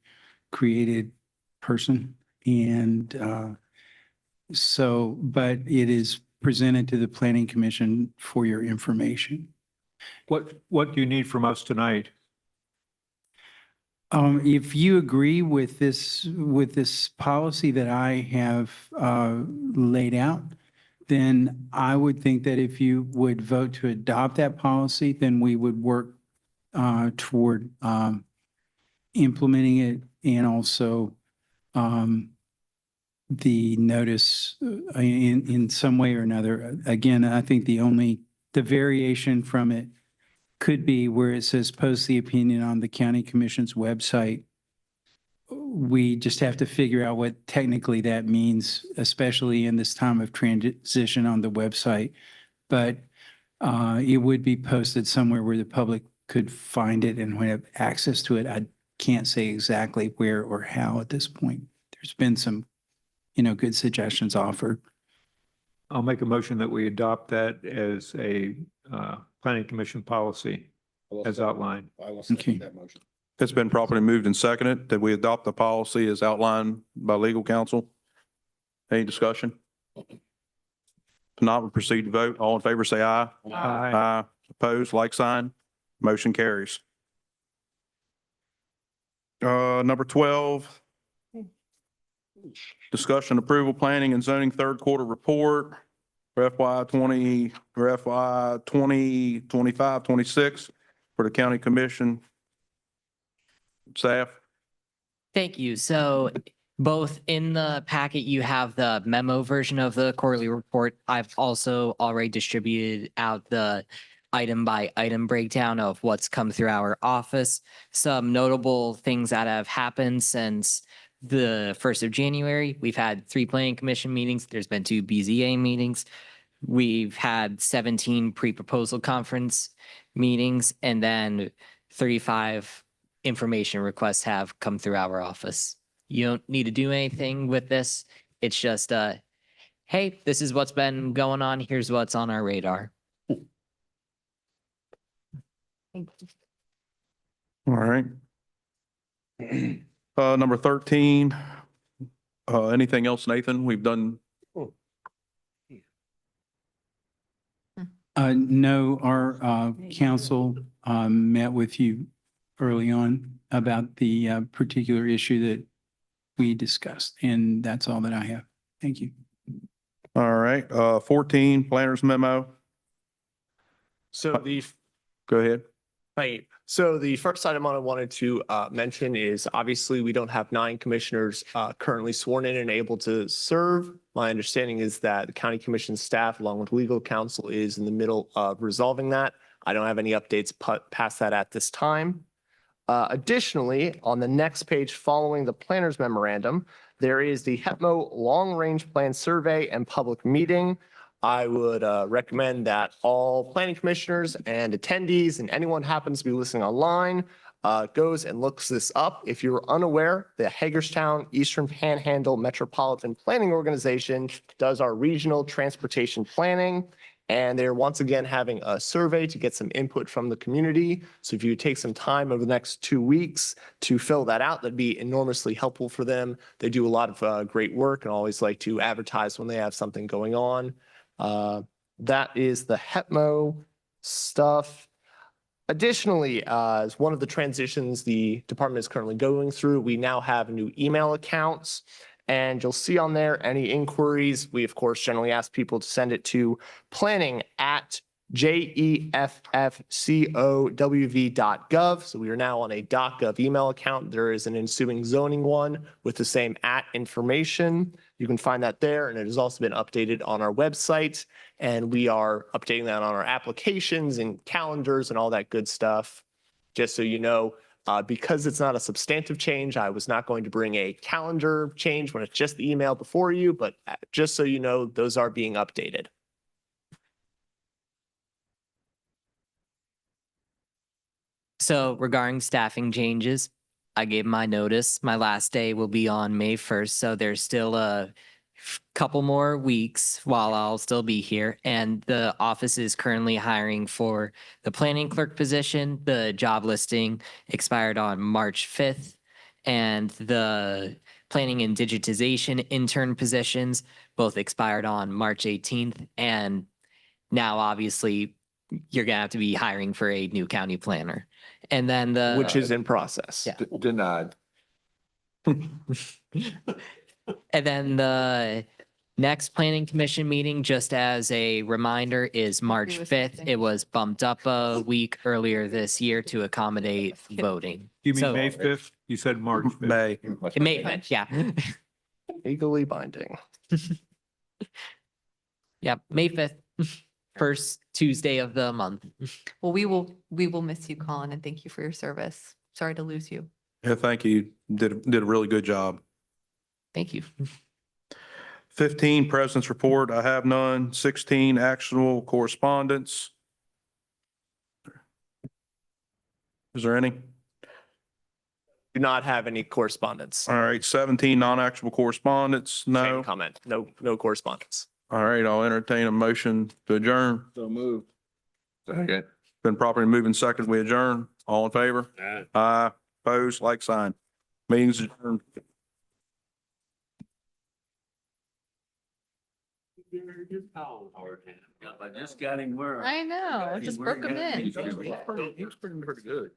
created person. And so, but it is presented to the Planning Commission for your information. What do you need from us tonight? If you agree with this policy that I have laid out, then I would think that if you would vote to adopt that policy, then we would work toward implementing it and also the notice in some way or another. Again, I think the variation from it could be where it says post the opinion on the county commission's website. We just have to figure out what technically that means, especially in this time of transition on the website. But it would be posted somewhere where the public could find it and have access to it. I can't say exactly where or how at this point. There's been some, good suggestions offered. I'll make a motion that we adopt that as a planning commission policy as outlined. I will Okay. second that motion. It's been properly moved and seconded that we adopt the policy as outlined by legal counsel. Any discussion? If not, we proceed to vote. All in favor, say aye. Aye. Opposed, like sign. Motion carries. Number 12. Discussion approval, planning and zoning third quarter report for FY 25-26 for the county commission. Staff. Thank you. So both in the packet, you have the memo version of the quarterly report. I've also already distributed out the item by item breakdown of what's come through our office. Some notable things that have happened since the 1st of January. We've had 3 planning commission meetings. There's been 2 BZA meetings. We've had 17 pre-proposal conference meetings, and then 35 information requests have come through our office. You don't need to do anything with this. It's just, hey, this is what's been going on. Here's what's on our radar. All right. Number 13. Anything else, Nathan? We've done. No, our council met with you early on about the particular issue that we discussed, and that's all that I have. Thank you. All right. 14, planner's memo. So Go ahead. Right. So the first item I wanted to mention is obviously we don't have 9 commissioners currently sworn in and able to serve. My understanding is that the county commission staff, along with legal counsel, is in the middle of resolving that. I don't have any updates past that at this time. Additionally, on the next page following the planner's memorandum, there is the HEPMO Long Range Plan Survey and Public Meeting. I would recommend that all planning commissioners and attendees and anyone happens to be listening online goes and looks this up. If you're unaware, the Hagerstown Eastern Panhandle Metropolitan Planning Organization does our regional transportation planning. And they're once again having a survey to get some input from the community. So if you take some time over the next 2 weeks to fill that out, that'd be enormously helpful for them. They do a lot of great work and always like to advertise when they have something going on. That is the HEPMO stuff. Additionally, as one of the transitions the department is currently going through, we now have new email accounts. And you'll see on there any inquiries. We, of course, generally ask people to send it to planning@jeffcowv.gov. So we are now on a .gov email account. There is an ensuing zoning one with the same information. You can find that there, and it has also been updated on our website. And we are updating that on our applications and calendars and all that good stuff. Just so you know, because it's not a substantive change, I was not going to bring a calendar change when it's just the email before you, but just so you know, those are being updated. So regarding staffing changes, I gave my notice. My last day will be on May 1st. So there's still a couple more weeks while I'll still be here. And the office is currently hiring for the planning clerk position. The job listing expired on March 5th. And the planning and digitization intern positions, both expired on March 18th. And now obviously you're gonna have to be hiring for a new county planner. And then Which is in process. Yeah. Denied. And then the next planning commission meeting, just as a reminder, is March with 5th. something. It was bumped up a week earlier this year to accommodate voting. You mean So- May 5th? You said March 5th. May. It may, yeah. Legally binding. Yeah, May 5th, first Tuesday of the month. Well, we will miss you, Colin, and thank you for your service. Sorry to lose you. Yeah, thank you. Did a really good job. Thank you. 15, President's Report. I have none. 16, actionable correspondence. Is there any? Do not have any correspondence. All right, 17, non-actionable correspondence. Same No. comment. No correspondence. All right, I'll entertain a motion to adjourn. So moved. Second. Been properly moving second. We adjourn. All in favor? Aye. Opposed, like sign. Meeting's adjourned. I just got him where. I know, I just broke him in. He was pretty good.